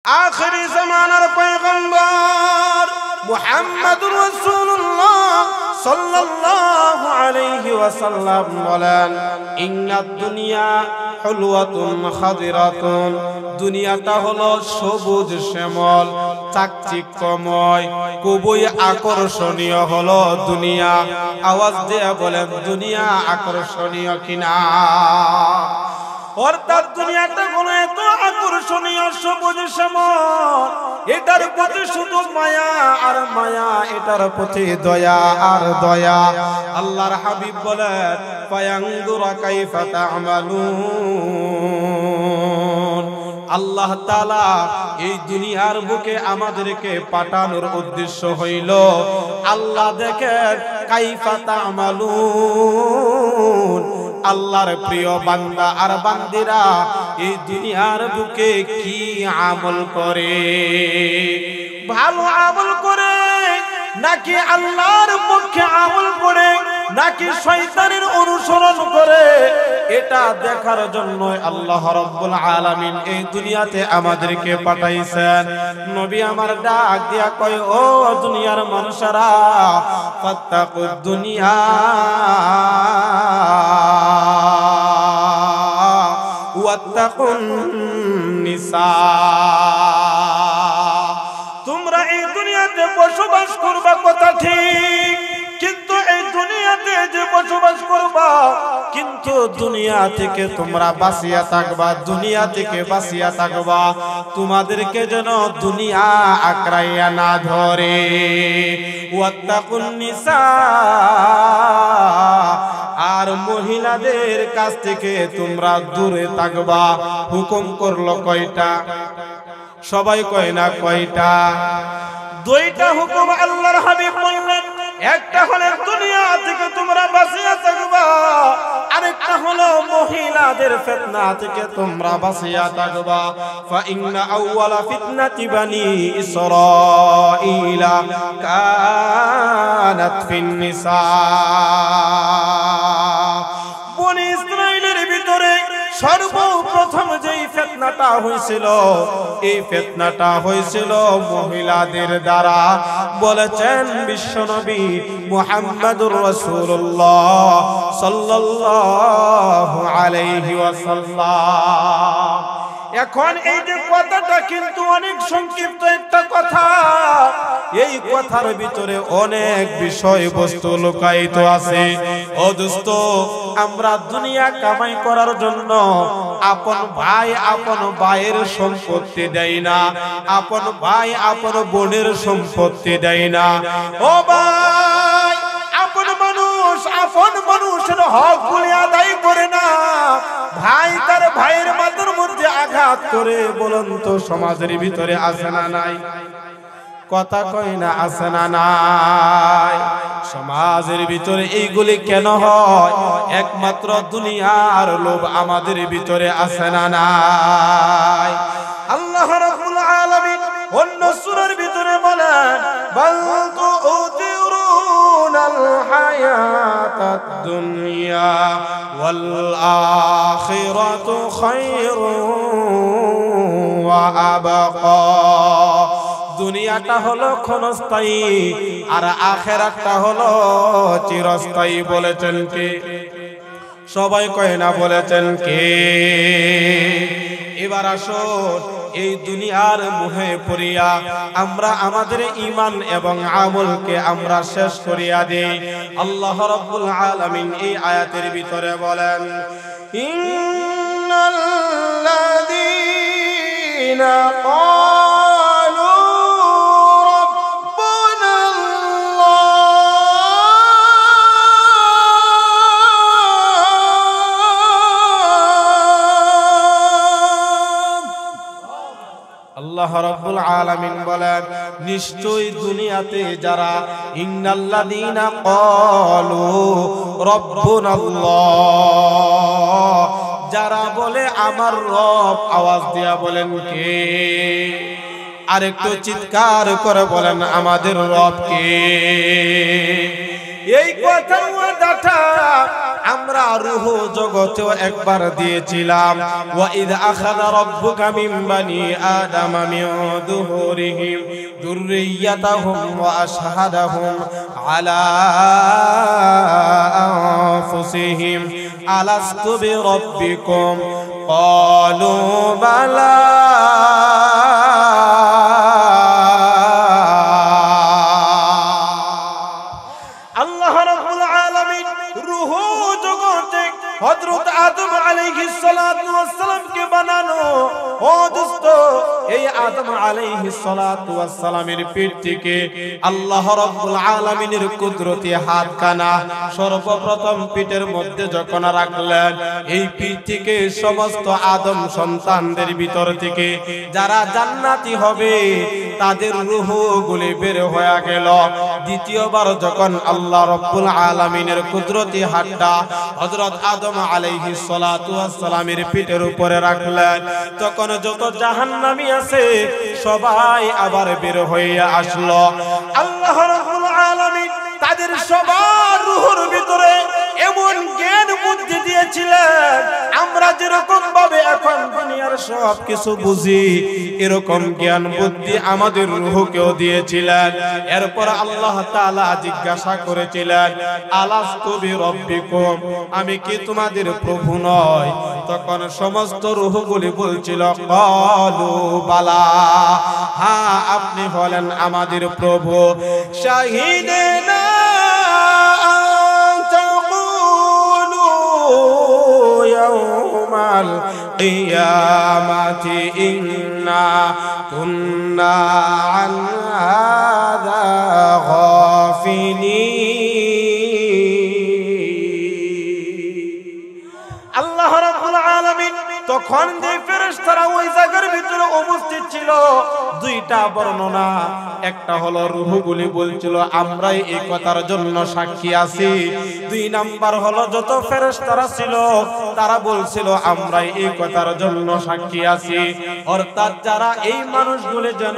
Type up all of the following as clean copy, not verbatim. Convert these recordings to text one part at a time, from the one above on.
আখিরি জামানার পয়গম্বর মুহাম্মদুর রাসূলুল্লাহ সাল্লাল্লাহু আলাইহি ওয়াসাল্লাম বলেন, ইন্নাদ দুনিয়া হুলওয়াতুন খাদিরাতুন, দুনিয়াটা হলো সবুজ শ্যামল চাকচিক্যময়, খুবই আকর্ষণীয় হলো দুনিয়া। আওয়াজ দিয়ে বলেন, দুনিয়া আকর্ষণীয় কিনা? অর্থাৎ দুনিয়াটা হলো এত আকর্ষণীয় সবুজ শ্যামল, এটার প্রতি শুধু মায়া আর মায়া, এটার প্রতি দয়া আর দয়া। আল্লাহর হাবিব বলেন, ফায়ানজুরা কাইফা তা'মালুন। আল্লাহ তাআলা এই দুনিয়ার বুকে আমাদেরকে পাঠানোর উদ্দেশ্য হইল, আল্লাহ দেখেন কাইফা তা'মালুন, আল্লাহর প্রিয় বান্দা আর বান্দিরা এই দুনিয়ার বুকে কি আমল করে, ভালো আমল করে নাকি আল্লাহর পক্ষে আমল করে নাকি শয়তানের অনুসরণ করে, এটা দেখার জন্য আল্লাহ রাব্বুল আলামিন এই দুনিয়াতে আমাদেরকে পাঠাইছেন। নবী আমার ডাক দিয়া কয়, ও দুনিয়ার মানুষেরা, ফাত্তাকুদ দুনিয়া ওয়াত্তাকুন নিসা। তোমরা এই দুনিয়াতে বসবাস করবা কথা ঠিক, কিন্তু এই দুনিয়াতে যে বসবাস করবা, কিন্তু দুনিয়া থেকে তোমরা বাঁচিয়া থাকবা, দুনিয়া থেকে বাঁচিয়া থাকবা, তোমাদেরকে যেন দুনিয়া আঁকড়াইয়া না ধরে। ওয়াত্তাকুন নিসা, আর মহিলাদের কাছ থেকে তোমরা দূরে থাকবা। হুকুম করলো কয়টা? সবাই কয় না কয়টা? দুইটা হুকুম আল্লাহর হাবিব বললেন। একটা হলো দুনিয়া থেকে তোমরা বাঁচিয়া থাকবা, আরেকটা হলো মহিলাদের ফিতনা থেকে তোমরা বাঁচিয়া থাকবা। ফা ইন্না আউওয়ালা ফিতনাতি বানি ইসরাঈলা কানাত ফিন নিসা। বনি ইসরাঈলের ভিতরে সর্বপ্রথম যেই ফিতনাটা হয়েছিল, এই ফিতনাটা হয়েছিল মহিলাদের দ্বারা। বলেছেন বিশ্বনবী মুহাম্মদুর রাসূলুল্লাহ সাল্লাল্লাহু আলাইহি ওয়াসাল্লাম। এখন এই যে কথাটা কিন্তু অনেক সংক্ষিপ্ত একটা কথা, এই কথার ভিতরে অনেক বিষয়বস্তু লুকায়িত আছে। ও দোস্ত, আমরা দুনিয়া কামাই করার জন্য আপন ভাই আপন ভাইয়ের সম্পত্তি দেয় না, আপন ভাই আপন বোনের সম্পত্তি দেয় না। ও ভাই, আপন মানুষের হক গুলি আদায় করে না, ভাই তার ভাইয়ের মাথার মধ্যে আঘাত করে। বলুন তো সমাজের ভিতরে আছে না নাই? কথা কয় না, আছে না নাই? সমাজের ভিতরে এইগুলি কেন হয়? একমাত্র দুনিয়ার লোভ আমাদের ভিতরে আছে না নাই? আল্লাহ রাব্বুল আলামিন অন্য সূরার ভিতরে বলেন, বাল তুউতিরুনাল হায়াতাদ দুনিয়া ওয়াল আখিরাতু খায়রুন ওয়া আবকা। দুনিয়াটা হলো ক্ষণস্থায়ী আর আখিরাতটা হলো চিরস্থায়ী। বলেছেন কে? সবাই কয় না, বলেছেন কে? এবার আসুন, এই দুনিয়ার মোহে পড়িয়া আমরা আমাদের ঈমান এবং আমলকে আমরা শেষ করিয়া দেই। আল্লাহ রাব্বুল আলামিন এই আয়াতের ভিতরে বলেন, ইন্নাল্লাযীনা আল্লাহ রাব্বুল আলামিন বলেন, নিশ্চয়ই দুনিয়াতে যারা ইন্নাল্লাযীনা ক্বালু রাব্বুনাল্লাহ, যারা বলে আমার রব, আওয়াজ দিয়া বলেন কে? আরেকটু চিৎকার করে বলেন আমাদের রব কে? এই কথা আমরা রূহ জগতেও একবার দিয়েছিলাম ওয়া ইয আখাযা রাব্বুকা মিন বানি আদামা মিন যুহুরিহিম যুররিয়াতাহুম ওয়া আশহাদাহুম আলা আনফুসিহিম আলাস্তু বিরাব্বিকুম ক্বালু বালা হযরত আদম আলাইহিস সালাতু ওয়াস সালামকে বানানো। ও দোস্ত, এই আদম আলাইহিস সালাতু ওয়াস সালামের পেট থেকে আল্লাহ রাব্বুল আলামিনের কুদরতি হাতখানা সর্বপ্রথম পেটের মধ্যে যখন রাখলেন, এই পেট থেকে সমস্ত আদম সন্তানদের ভিতর থেকে যারা জান্নাতি হবে তাদের রূহগুলি বের হয়ে গেল। দ্বিতীয়বার যখন আল্লাহ রাব্বুল আলামিনের কুদরতি হাতটা হযরত আদম আলাইহিস সালাতু ওয়াস সালামের পিঠের উপরে রাখলেন, তখন যত জাহান্নামী আছে সবাই আবার বের হয়ে আসলো। আল্লাহ রাব্বুল আলামিন তাদের সবার রূহের ভিতরে এমন জ্ঞান বুদ্ধি দিয়েছিলেন, আমরা যেরকম ভাবে এখন দুনিয়ার সব কিছু বুঝি এরকম জ্ঞান বুদ্ধি আমাদের রূহকেও দিয়েছিলেন। এরপর আল্লাহ তাআলা জিজ্ঞাসা করেছিলেন, আলাস্তু বিরাব্বিকুম, আমি কি তোমাদের প্রভু নয়? তখন সমস্ত রূহগুলি বলছিল, ক্বালু বালা, হ্যাঁ আপনি হলেন আমাদের প্রভু। শাহিদেনা ইয়াউমাল কিয়ামাতি ইন্না কুন্না আন হাযা গাফিলিন। আল্লাহ রাব্বুল আলামিন তখন যে ফেরেশতারা ওই জায়গার ভিতরে উপস্থিত ছিল, দুইটা বর্ণনা। একটা হলো রূহগুলি বলছিল আমরাই এই কথার জন্য সাক্ষী আছি। দুই নাম্বার হলো যত ফেরেশতারা ছিল তারা বলছিল আমরাই এই কথার জন্য সাক্ষী আছি। অর্থাৎ যারা এই মানুষগুলি যেন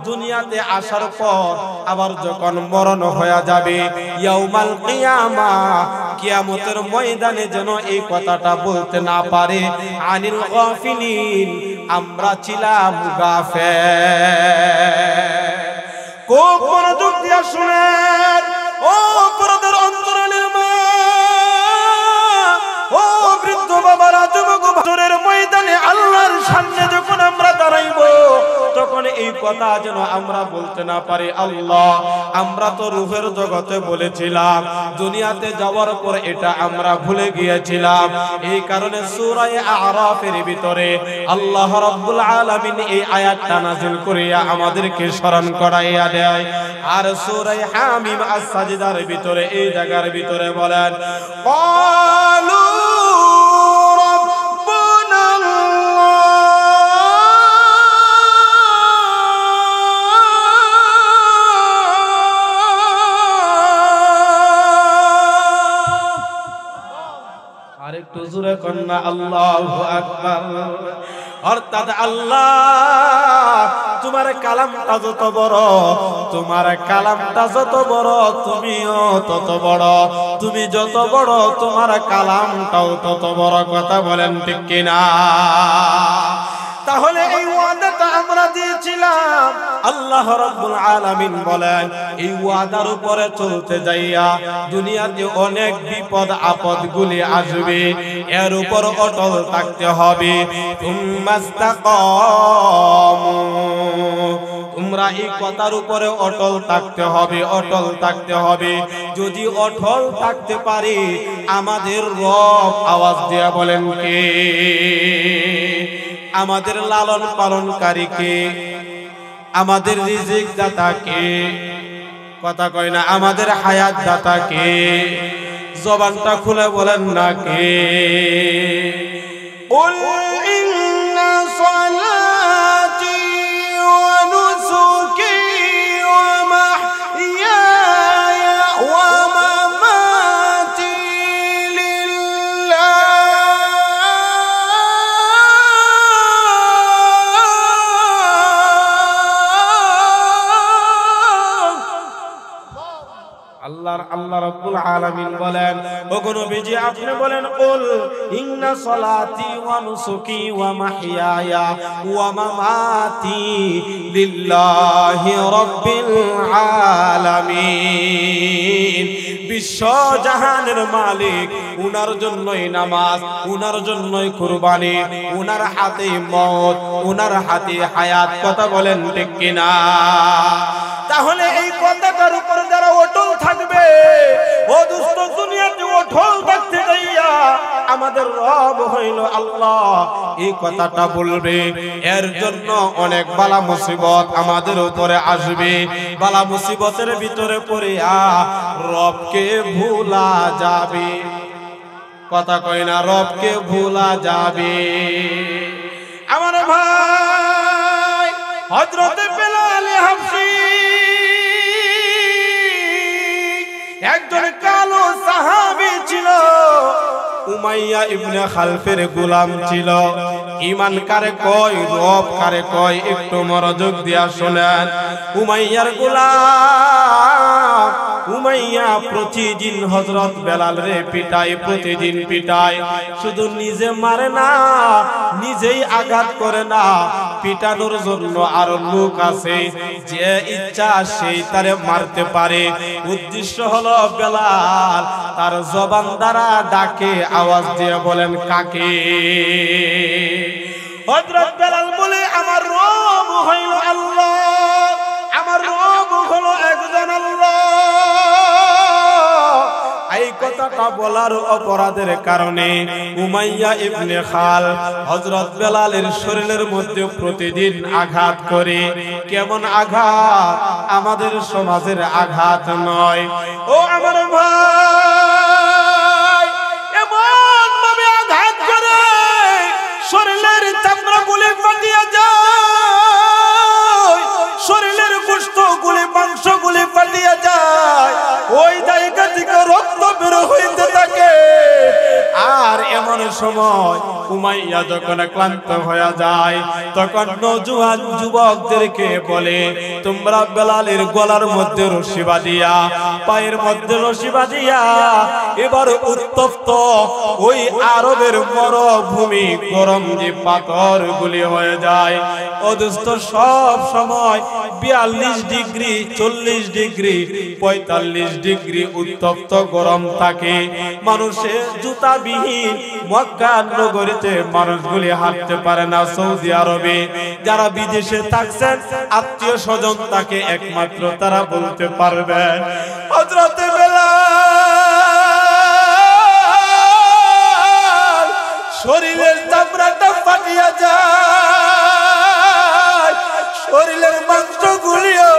দুনিয়াতে আসার পর আবার যখন মরণ হয়ে যাবে ইয়াউমাল কিয়ামা, কিয়ামতের ময়দানে যেন এই কথাটা বলতে না পারে, আনিল গাফিলিন, আমরা ছিলাম গাফেল। খুব মনোযোগ দিয়ে শুনেন ও পরদের অন্তরালের মা, ও বৃদ্ধ বাবারা, যুবক বাছরের ময়দানে আল্লাহর সামনে যখন আমরা দাঁড়াইব তখন এই কথা যেন আমরা বলতে না পারি, আল্লাহ আমরা তো রূহের জগতে বলেছিলাম, দুনিয়াতে যাওয়ার পর এটা আমরা ভুলে গিয়েছিলাম। এই কারণে সূরা আরাফের ভিতরে আল্লাহ রাব্বুল আলামিন এই আয়াতটা নাযিল করিয়া আমাদেরকে স্মরণ করাইয়া দেয়। আর সূরা হামিম আস-সাজদার ভিতরে এই জায়গার ভিতরে বলেন, ক্বালু আরেকটু জোরে কন্না আল্লাহু আকবার। অর্থাৎ আল্লাহ তোমার কালামটা যত বড়, তোমার কালামটা যত বড় তুমিও তত বড়, তুমি যত বড় তোমার কালামটাও তত বড়। কথা বলেন ঠিক কিনা? তাহলে এই ওয়াদাটা আমরা দিয়েছিলাম। আল্লাহ রাব্বুল আলামিন বলেন এই ওয়াদার উপরে চলতে যাইয়া দুনিয়াতে অনেক বিপদ আপদ গুলি আসবে, এর উপর অটল থাকতে হবে। তুম্মাস্তাকামু, তোমরা এই কথার উপরে অটল থাকতে হবে, অটল থাকতে হবে। যদি অটল থাকতে পারি আমাদের রব আওয়াজ দিয়া বলেন কে? আমাদের লালন পালনকারী কে? আমাদের রিজিক দাতা কে? কথা কয় না। আমাদের হায়াত দাতা কে? জবানটা খুলে বলেন না কে? কুল ইন্না সালাতি ওয়া নুসুকি ওয়া মাহইয়ায়া ওয়া মামাতি লিল্লাহ আল্লাহ রাব্বুল আলামিন বলেন, ওগো নবীজি আপনি বলেন, কুল ইন্না সলাতি ওয়া নুসুকি ওয়া মাহইয়ায়া ওয়া মামাতি লিল্লাহি রাব্বিল আলামিন। বিশ্ব জাহানের মালিক, উনার জন্যই নামাজ, উনার জন্যই কুরবানি, উনার হাতে মওত, উনার হাতে হায়াত। কথা বলেন ঠিক কিনা? তাহলে এই কথাটার উপর যারা অটল থাকবে, ও দোস্ত দুনিয়াতে অটল থাকতে যাইয়া আমাদের রব হইল আল্লাহ, এই কথাটা বলবে, এর জন্য অনেক বালা মুসিবত আমাদের উপরে আসবে। বালা মুসিবতের ভিতরে পড়িয়া রবকে ভুলা যাবে। কথা কয় না? রবকে ভুলা যাবে। আমার ভাই হযরত বেলাল হাবশী একজন কালো সাহাবী ছিল, উমাইয়া ইবনে খালফের গোলাম ছিল। ঈমান কারে কয়, রব কারে কয়, একটু মনোযোগ দিয়া শুনেন। উমাইয়ার গোলাম উমাইয়া প্রতিদিন হযরত বেলাল রে পিটায়, প্রতিদিন পিটায়। শুধু নিজে মারে না, নিজেই আঘাত করে না, পিটানোর জন্য আরো লোক আছে, যে ইচ্ছা সেই তারে মারতে পারে। উদ্দেশ্য হলো বেলাল তার জবান দ্বারা ডাকে, আওয়াজ দিয়ে বলেন কাকে? হযরত বেলাল বলে, আমার রব হইল আল্লাহ, আমার রব হলো একজন আল্লাহ। এই কথাটা বলার অপরাধের কারণে উমাইয়া ইবনে খাল হযরত বেলালের শরীরের মধ্যে প্রতিদিন আঘাত করে। কেমন আঘাত? আমাদের সমাজের আঘাত নয়। ও আমার ভাই, এমন ভাবে আঘাত করে শরীরের চামড়াগুলি ফাটিয়ে যায়, শরীরের গোশতগুলি, মাংসগুলি ফাটিয়ে যায়, ওই জায়গা থেকে রক্ত বের হইতে থাকে। আর এমন সময় উমাইয়া যখন ক্লান্ত হয়ে যায়, তখন নওজোয়ান যুবকদেরকে বলে, তোমরা বেলালের গলার মধ্যে রশি বাঁধিয়া, পায়ের মধ্যে রশি বাঁধিয়া এবার উত্তপ্ত ওই আরবের মরুভূমি গরম যে পাথরগুলি হয়ে যায়, অদস্ত সব সময় 42 ডিগ্রি, 40 ডিগ্রি, 45 ডিগ্রি উত্তপ্ত গরম থাকে। মানুষের জুতাবিহীন মক্কা নগরীতে মানুষগুলি হাঁটতে পারে না। সৌদি আরবে যারা বিদেশে থাকছেন, আত্মীয় স্বজন তাকে একমাত্র তারা বলতে পারবেন, হযরত বেলাল শরীরের চামড়াটা ফাটিয়া যায়, শরীরের মাংসগুলিও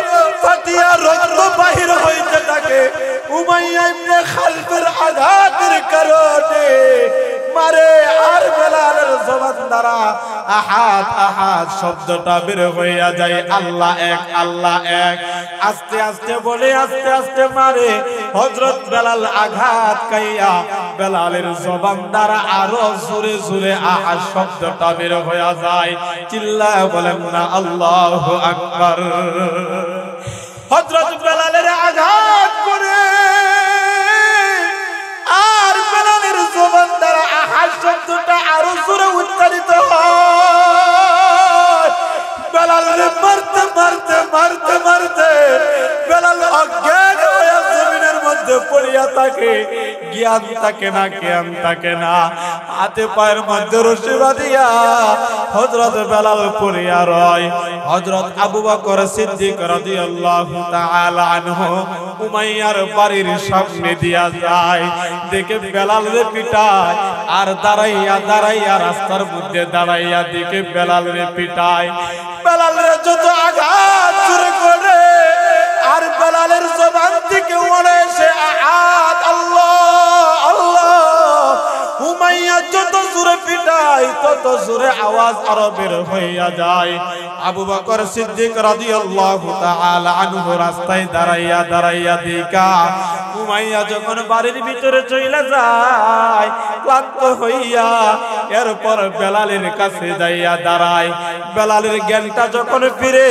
ফাটিয়া রক্ত বাহির হইতে থাকে। উমাইয়া ইবনে খালফের আঘাতের কারণে মারে, আর বেলালের জবান দ্বারা আহাদ আহাদ শব্দটা বের হইয়া যায়, আল্লাহ এক, আল্লাহ এক। আস্তে আস্তে বলে আস্তে আস্তে মারে। হযরত বেলাল আঘাত খাইয়া বেলালের জবান দ্বারা আরো জোরে জোরে আহাদ শব্দটা বের হইয়া যায়। চিল্লায় বলেন না আল্লাহু আকবার। হযরত বেলালের আঘাত করে আর বেলালের জবান দ্বারা আহাদ শব্দটা আরো জোরে উচ্চারিত হয়। বেলালকে মারতে মারতে মারতে মারতে বেলাল অজ্ঞান হয়ে জমিনের মধ্যে পড়িয়া থাকে। জ্ঞান থাকে না, জ্ঞান থাকে না। হাতে পায়ের মধ্যে রশি বাঁধিয়া হযরত বেলাল পড়িয়া রয়। হযরত আবু বকর সিদ্দিক রাদিয়াল্লাহু তাআলা আনহু উমাইয়ার বাড়ির সামনে দিয়া যায়, দেখে বেলাল রে পিটায়, আর দাঁড়াইয়া দাঁড়াইয়া রাস্তার মধ্যে দাঁড়াইয়া দেখে বেলাল রে পিটায়। বেলাল রে যত আঘাত জোরে করে, আর বেলালের জবান থেকে ওড়ে সে আহাদ আল্লাহ আল্লাহ। উমাইয়া যত জোরে পিটায় তত জোরে আওয়াজ আরো বের হইয়া যায়। আবু বকর সিদ্দিক রাদিয়াল্লাহু তাআলা আনহু রাস্তায় দাঁড়াইয়া দাঁড়াইয়া দেখা উমাইয়া যখন বাড়ির ভিতরে চলে যায় ক্লান্ত হইয়া, এরপর বেলালের কাছে যাইয়া দাঁড়ায়। বেলালের জ্ঞানটা যখন ফিরে,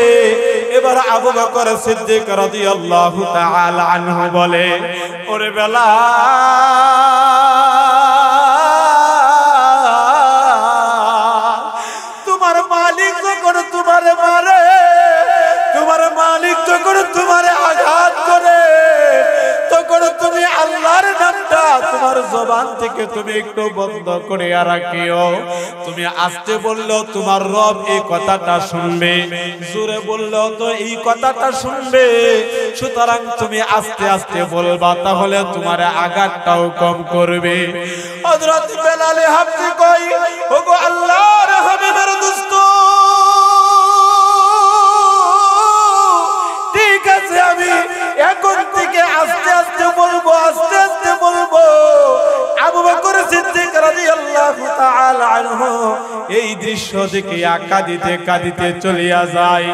এবার আবু বকর সিদ্দিক রাদিয়াল্লাহু তাআলা আনহু বলে, ওরে বেলাল, তোমার মালিক যখন তোমারে মারে, তোমার মালিক যখন তোমারে আঘাত করে, তখন তুমি আল্লাহর নামটা তোমার জবান থেকে তুমি একটু বন্ধ করে রাখিও। তুমি আস্তে বললেও তোমার রব এই কথাটা শুনবে, জোরে বললেও তো এই কথাটা শুনবে। সুতরাং তুমি আস্তে আস্তে বলবা, তাহলে তোমার আঘাতটাও কম করবে। হযরত বেলাল হাবশি কই, ওগো আল্লাহর হাবিবের দোস্ত, ঠিক আছে আমি এখন থেকে আস্তে আস্তে বলবো, আস্তে আস্তে বলবো। আবু বকর সিদ্দিক রাদিয়াল্লাহু তাআলা আনহু এই দৃশ্য দেখে কাঁদিতে কাঁদিতে চলিয়া যায়।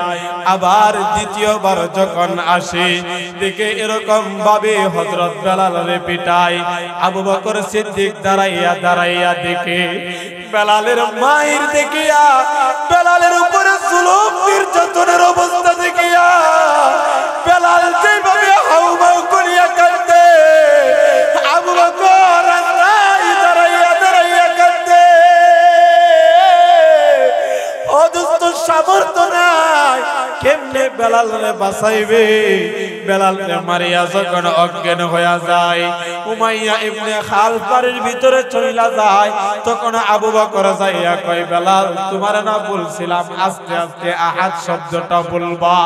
আবার দ্বিতীয়বার যখন আসে, দেখে এরকম ভাবে হযরত বেলালের পিটায়। আবু বকর সিদ্দিক দাঁড়াইয়া দাঁড়াইয়া দেখে, বেলালের মায়ের দেখিয়া, বেলালের উপরে জুলুম নির্যাতনের অবস্থা দেখিয়া বেলাল যেভাবে হাউমাউ করিয়া কাঁদে, আবু বকর দাঁড়াইয়া দাঁড়াইয়া কাঁদে। অদুস্ত সামর্থ্য নাই, কেমনে বেলালরে বাঁচাইবে? বেলালরে মারিয়া যখন অজ্ঞান হইয়া যায়, উমাইয়া ইবনে খালফ বাড়ির ভিতরে চইলা যায়, তখন আবু বকর যাইয়া কয়, বেলাল তোমারে না বলছিলাম আস্তে আস্তে আহাদ শব্দটা বলবা?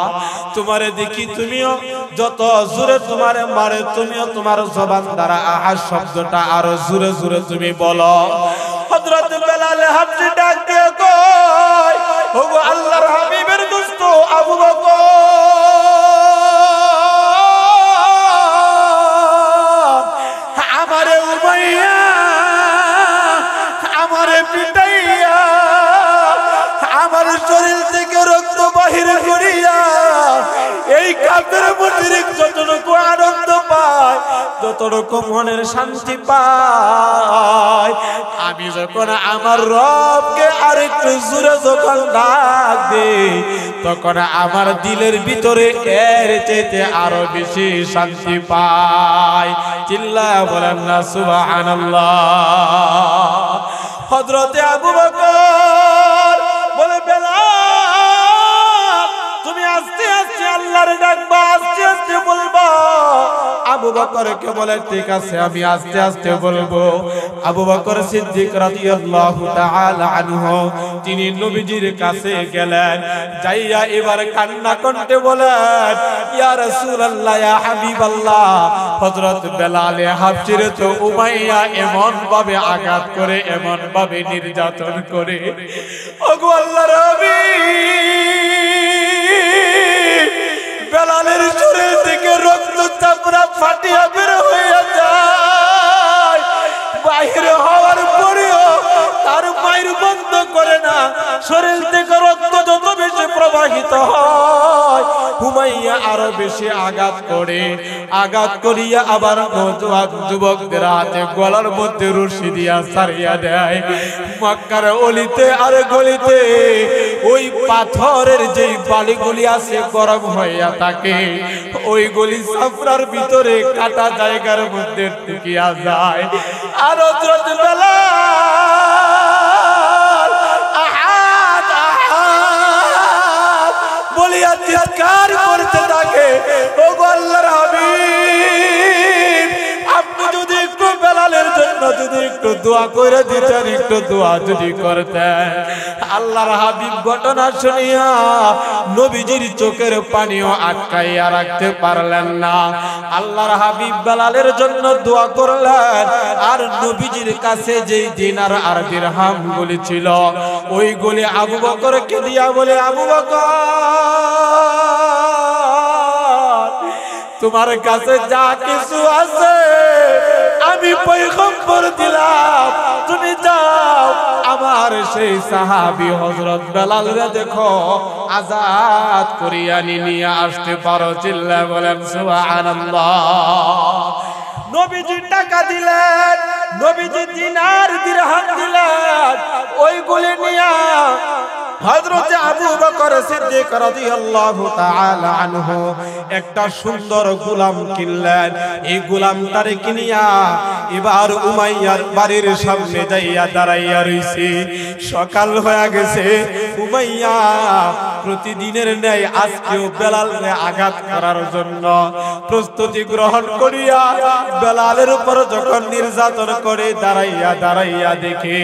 তোমারে দেখি তুমিও যত জোরে তোমারে মারে, তুমিও তোমার জবান দ্বারা আহাদ শব্দটা আরো জোরে জোরে তুমি বলো। হযরত বেলাল হাবশি ডাক দিয়ে কয়, ওগো আল্লাহর হাবিবের দোস্ত আবু বকর, আমারে উমাইয়া আমারে পিটাইয়া আমার শরীর থেকে রক্ত বাহির করিয়া এই কাফের মুশরিক যতটুকু আনন্দ পায়, যতটুকু মনের শান্তি পায়, আমি যখন আমার রবকে আরেকটু জোরে যখন ডাক দেই, তখন আমার দিলের ভিতরে এর চাইতে আরো বেশি শান্তি পায়। চিল্লায়া বলেন না সুবহানাল্লাহ। হযরতে আবু বকর বলে, বেলাল তুমি আস্তে আস্তে আল্লাহর ডাকবা, আস্তে আস্তে বলবা। আবু বকরকে বলে, ঠিক আছে আমি আস্তে আস্তে বলবো। আবু বকর সিদ্দিক রাদিয়াল্লাহু তাআলা আনহু তিনি নবীজির কাছে গেলেন, যাইয়া এবার কান্না কণ্ঠে বলেন, ইয়া রাসূলুল্লাহ, ইয়া হাবিবাল্লাহ, হযরত বেলাল হাবশির তো উমাইয়া এমন ভাবে আঘাত করে, এমন ভাবে নির্যাতন করে, ওগো আল্লাহর হাবিব, বেলালের শরীর থেকে রক্ত চাপড়া ফাটিয়া বের হইয়া যায়, বাহির হওয়ার পরেও তার মায়ের বন্ধ করে না, শরীর থেকে রক্ত যত বেশি প্রবাহিত হয়, হুমাইয়া আরো বেশি আঘাত করে, আঘাত করিয়া আবার নওজোয়ান যুবকদের হাতে গলার মধ্যে রশি দিয়া ছাড়িয়া দেয়। মক্কার অলিতে আর গলিতে ওই পাথরের যেই বালিগুলি আছে গরম হইয়া থাকে, ওই গলি সাফরার ভিতরে কাটা জায়গার মধ্যে ঢুকিয়া যায়। আর হযরত বেলাল আহাদ আহাদ বলিয়া চিৎকার করতে থাকে, ওগো আল্লাহর হাবিব, আপনি যদি একটু বেলালের জন্য যদি একটু দোয়া করে দিতেন, একটু দোয়া যদি করতেন। আল্লাহর হাবিব ঘটনা শুনিয়া নবীজির চোখের পানিও আটকাইয়া রাখতে পারলেন না। আল্লাহর হাবিব বেলালের জন্য দোয়া করলেন, আর নবীজির কাছে যেই দিনার আর দিরহাম গুলি ছিল, ওইগুলি আবু বকরকে দিয়া বলে, আবু বকর, তোমার কাছে যা কিছু আছে আমি পয়গম্বর দিলাম, তুমি যাও আমার সেই সাহাবী হযরত বেলালরে দেখো আজাদ করিয়া নিয়ে আসতে পারো। চিল্লায়া বলেন সুবহানাল্লাহ। নবীজি টাকা দিলেন, নবীজি দিনার দিরহাম দিলেন, ওইগুলি নিয়া হযরত আবু বকর সিদ্দিক রাদিয়াল্লাহু তাআলা আনহু একটা সুন্দর গোলাম কিনলেন। এই গোলামটারে কিনিয়া এবার উমাইয়ার বাড়ির সামনে যাইয়া দাঁড়াইয়া রইছে। সকাল হয়ে গেছে। উমাইয়া প্রতিদিনের ন্যায় আজকেও বেলালকে আঘাত করার জন্য প্রস্তুতি গ্রহণ করিয়া বেলালের উপর যখন নির্যাতন করে দাঁড়াইয়া দাঁড়াইয়া দেখে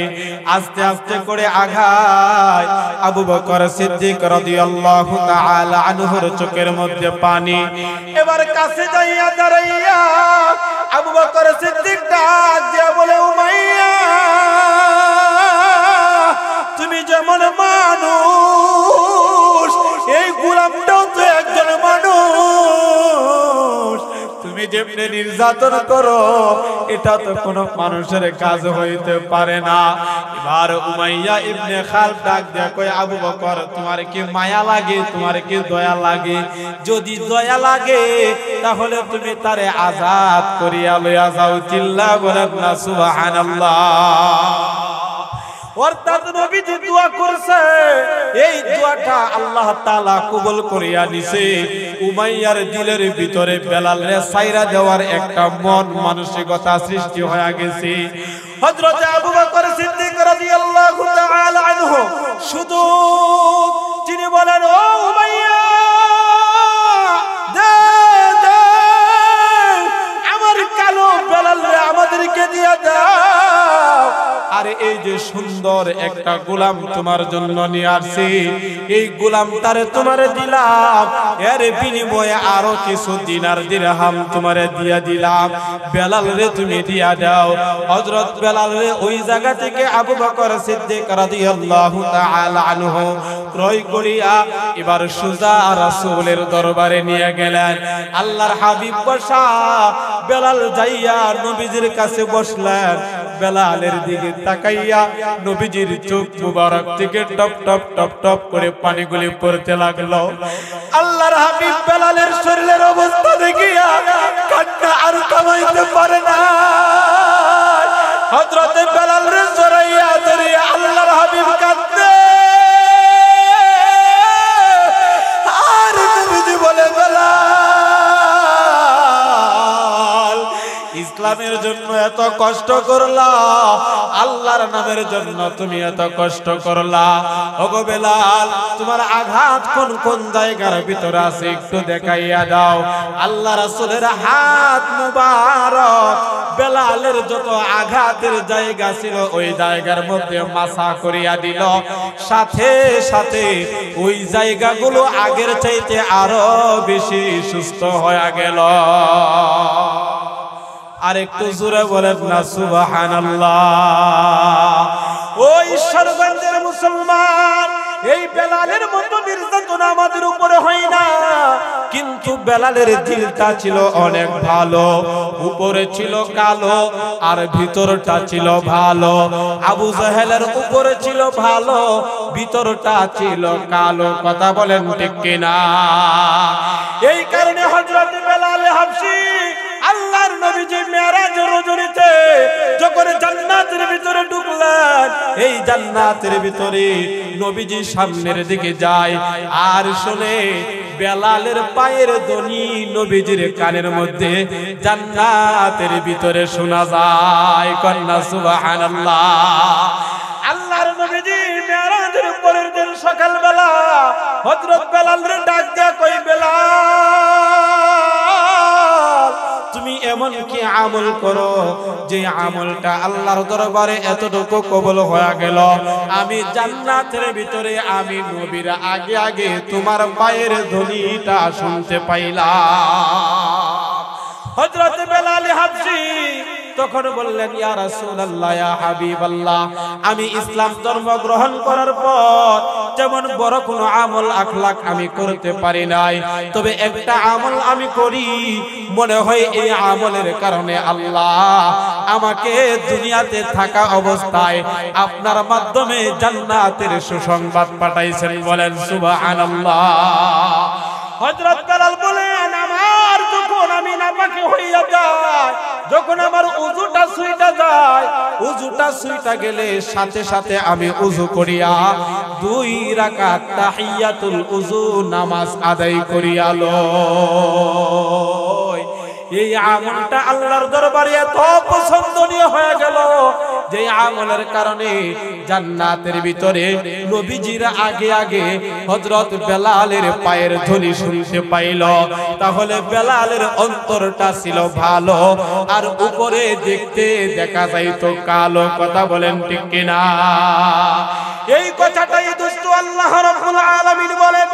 আস্তে আস্তে করে আঘাত। আবু বকর সিদ্দিক রাদিয়াল্লাহু তাআলা আনহুর চোখের মধ্যে পানি। এবার কাছে যাইয়া দাঁড়াইয়া আবু বকর সিদ্দিক ডাক দিয়া বলে, উমাইয়া তুমি যেমন মানুষ, এই গোলামটাও তো একজন মানুষ। তুমি যেমনি নির্যাতন করো এটা তো কোনো মানুষের কাজ হইতে পারে না। এবার উমাইয়া ইবনে খালদ ডাক দিয়া কয়, আবু বকর তোমার কি মায়া লাগে, তোমার কি দয়া লাগে? যদি দয়া লাগে তাহলে তুমি তারে আজাদ করিয়া লইয়া যাও। চিল্লা বলেন না সুবহানাল্লাহ। অর্থাৎ নবীজি দোয়া করছে, এই দোয়াটা আল্লাহ তাআলা কবুল করিয়া নিছে। উমাইয়ার দিলের ভিতরে বেলালরে ছাইরা দেওয়ার একটা মন মানসিকতা সৃষ্টি হয়ে গেছে। হযরত আবু বকর সিদ্দিক রাদিয়াল্লাহু তাআলা আনহু শুধু তিনি বলেন, ও উমাইয়া দে দে আমার কালো বেলালরে আমাদেরকে দিয়া দাও। আরে এই যে সুন্দর একটা গোলাম তোমার জন্য নিয়ে আসছি, এই গোলামটারে তোমারে দিলাম, এর বিনিময়ে আরো কিছু দিনার দিরহাম তোমারে দিয়া দিলাম, বেলাল রে তুমি দিয়া দাও। হযরত বেলাল রে ওই জায়গা থেকে আবু বকর সিদ্দিক রাদিয়াল্লাহু তাআলা আনহু ক্রয় করিয়া এবার সুজা রাসূলের দরবারে নিয়ে গেলেন। আল্লাহর হাবিব বসা, বেলাল যাইয়া নবীজির কাছে বসলেন। বেলালের দিকে তাকাইয়া নবীজির চোখ মুবারক থেকে টপ টপ টপ টপ করে পানিগুলি পড়তে লাগলো। আল্লাহর হাবিব বেলালের শরীরের অবস্থা দেখিয়া কান্না আর থামাইতে পারে না। হযরত বেলাল রে জড়াইয়া ধরিয়া আল্লাহর হাবিব কাঁদে। আর নবীজি বলে, বেলাল ইসলামের জন্য এত কষ্ট করলা, আল্লাহর নামের জন্য তুমি এত কষ্ট করলা। ওগো বেলাল, তোমার আঘাত কোন কোন জায়গার ভিতরে আছে একটু দেখাইয়া দাও। আল্লাহ রাসূলের হাত মুবারক বেলালের যত আঘাতের জায়গা ছিল ওই জায়গার মধ্যে মাসা করিয়া দিল। সাথে সাথে ওই জায়গাগুলো আগের চাইতে আরো বেশি সুস্থ হয়ে গেল। আর একটু জোরে বলেন না সুবহানাল্লাহ। ও ঈশ্বরগঞ্জের মুসলমান, এই বেলালের মতো নির্যাতন আমাদের উপরে হয় না, কিন্তু বেলালের দিলটা ছিল অনেক ভালো। উপরে ছিল কালো আর ভিতরটা ছিল ভালো। আবু জাহেলের উপরে ছিল ভালো, ভিতরটা ছিল কালো। কথা বলেন ঠিক কিনা? এই কারণে হযরত বেলাল হাবশী আল্লাহর নবীজি মেরাজের রজনীতে যখন জান্নাতের ভিতরে ঢুকলেন, এই জান্নাতের ভিতরে নবীজি সামনের দিকে যায় আর শুনে বেলালের পায়ের ধ্বনি নবীজির কানের মধ্যে জান্নাতের ভিতরে শোনা যায়। কন্যা সুবহানাল্লাহ। আল্লাহর নবীজি মেরাজের পরের দিন সকালবেলা হযরত বেলালরে ডাক দিয়া কই, বেলাল তুমি এমন কি আমল করো যে আমলটা আল্লাহর দরবারে এতটুকু কবুল হয়ে গেল? আমি জান্নাতের ভিতরে আমি নবীর আগে আগে তোমার পায়ের ধ্বনিটা শুনতে পাইলাম। হযরত বেলাল হাবশী তখন বললেন, ইয়া রাসূলুল্লাহ, ইয়া হাবিবাল্লাহ, আমি ইসলাম ধর্ম গ্রহণ করার পর যেমন বড় কোনো আমল আখলাক আমি করতে পারি নাই, তবে একটা আমল আমি করি, মনে হয় এই আমলের কারণে আল্লাহ আমাকে দুনিয়াতে থাকা অবস্থায় আপনার মাধ্যমে জান্নাতের সুসংবাদ পাঠাইছেন। বলেন সুবহানাল্লাহ। হযরত বেলাল বলেন, আমার যখন আমি নাপাকি হইয়া যাই, যখন যখন আমার উযুটা ছুঁইটা যায়, উযুটা ছুঁইটা গেলে সাথে সাথে আমি উযু করিয়া 2 রাকাত তাহিয়াতুল উযু নামাজ আদায় করিয়া লই। এই আমলটা আল্লাহর দরবারে এত পছন্দনীয় হয়ে গেল যে আমলের কারণে জান্নাতের ভিতরে নবীজির আগে আগে হযরত বেলালের পায়ের ধ্বনি শুনতে পাইল। তাহলে বেলালের অন্তরটা ছিল ভালো, আর উপরে দেখতে দেখা যাইতো কালো। কথা বলেন ঠিক কিনা? এই কথাটাই দোস্ত আল্লাহ রাব্বুল আলামিন বলেন,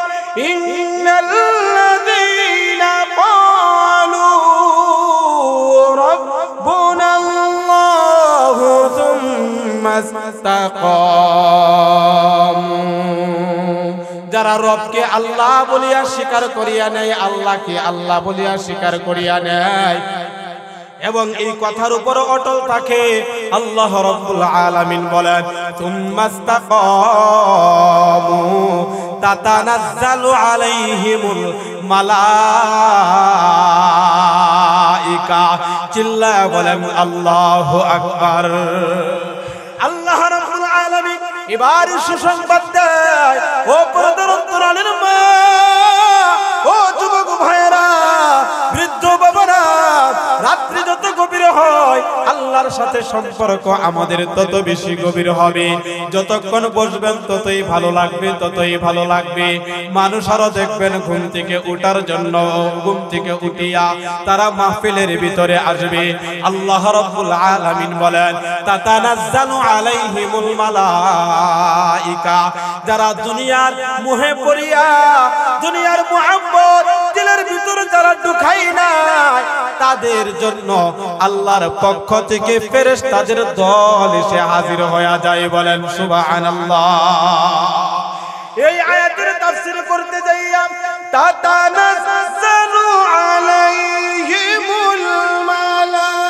ইন্নাল্লাযীনা ক্বালু রাব্বুনাল্লাহু সুম্মা ইসতাকামু, যারা রবকে আল্লাহ বলিয়া স্বীকার করিয়া নেয়, আল্লাহকে আল্লাহ বলিয়া স্বীকার করিয়া নেয় এবং এই কথার উপর অটল থাকে, আল্লাহ রাব্বুল আলামিন বলেন সুম্মাস্তাকামু তাতানাজ্জালু আলাইহিমুল মালাইকা। চিল্লায়া বলেন আল্লাহু আকবার। আল্লাহ রাব্বুল আলামিন এবার সুসংবাদ দেয়, ও পর্দার অন্তরালের মা, ও যুবক ভাইরা, বৃদ্ধ বাবারা, রাত্রি যত গভীর হয় আল্লাহর সাথে সম্পর্ক আমাদের তত বেশি গভীর হবে। যতক্ষণ বসবেন ততই ভালো লাগবে, ততই ভালো লাগবে। মানুষ আরো দেখবেন ঘুম থেকে উঠার জন্য, ঘুম থেকে উঠিয়া তারা মাহফিলের ভিতরে আসবে। আল্লাহ রাব্বুল আলামিন বলেন তাতানাজ্জালু আলাইহিমুল মালাইকা, যারা দুনিয়ার মোহে পড়িয়া দুনিয়ার মুহাব্বত দিলের ভিতরে যারা ঢুকাই নাই, তাদের জন্য আল্লাহর পক্ষ থেকে ফেরেশতাদের দল এসে হাজির হয়ে যায়। বলেন সুবহানাল্লাহ। এই আয়াতের তাফসীর করতে যাইয়া তাতানাজ্জালু আলাইহিমুল মালাইকা,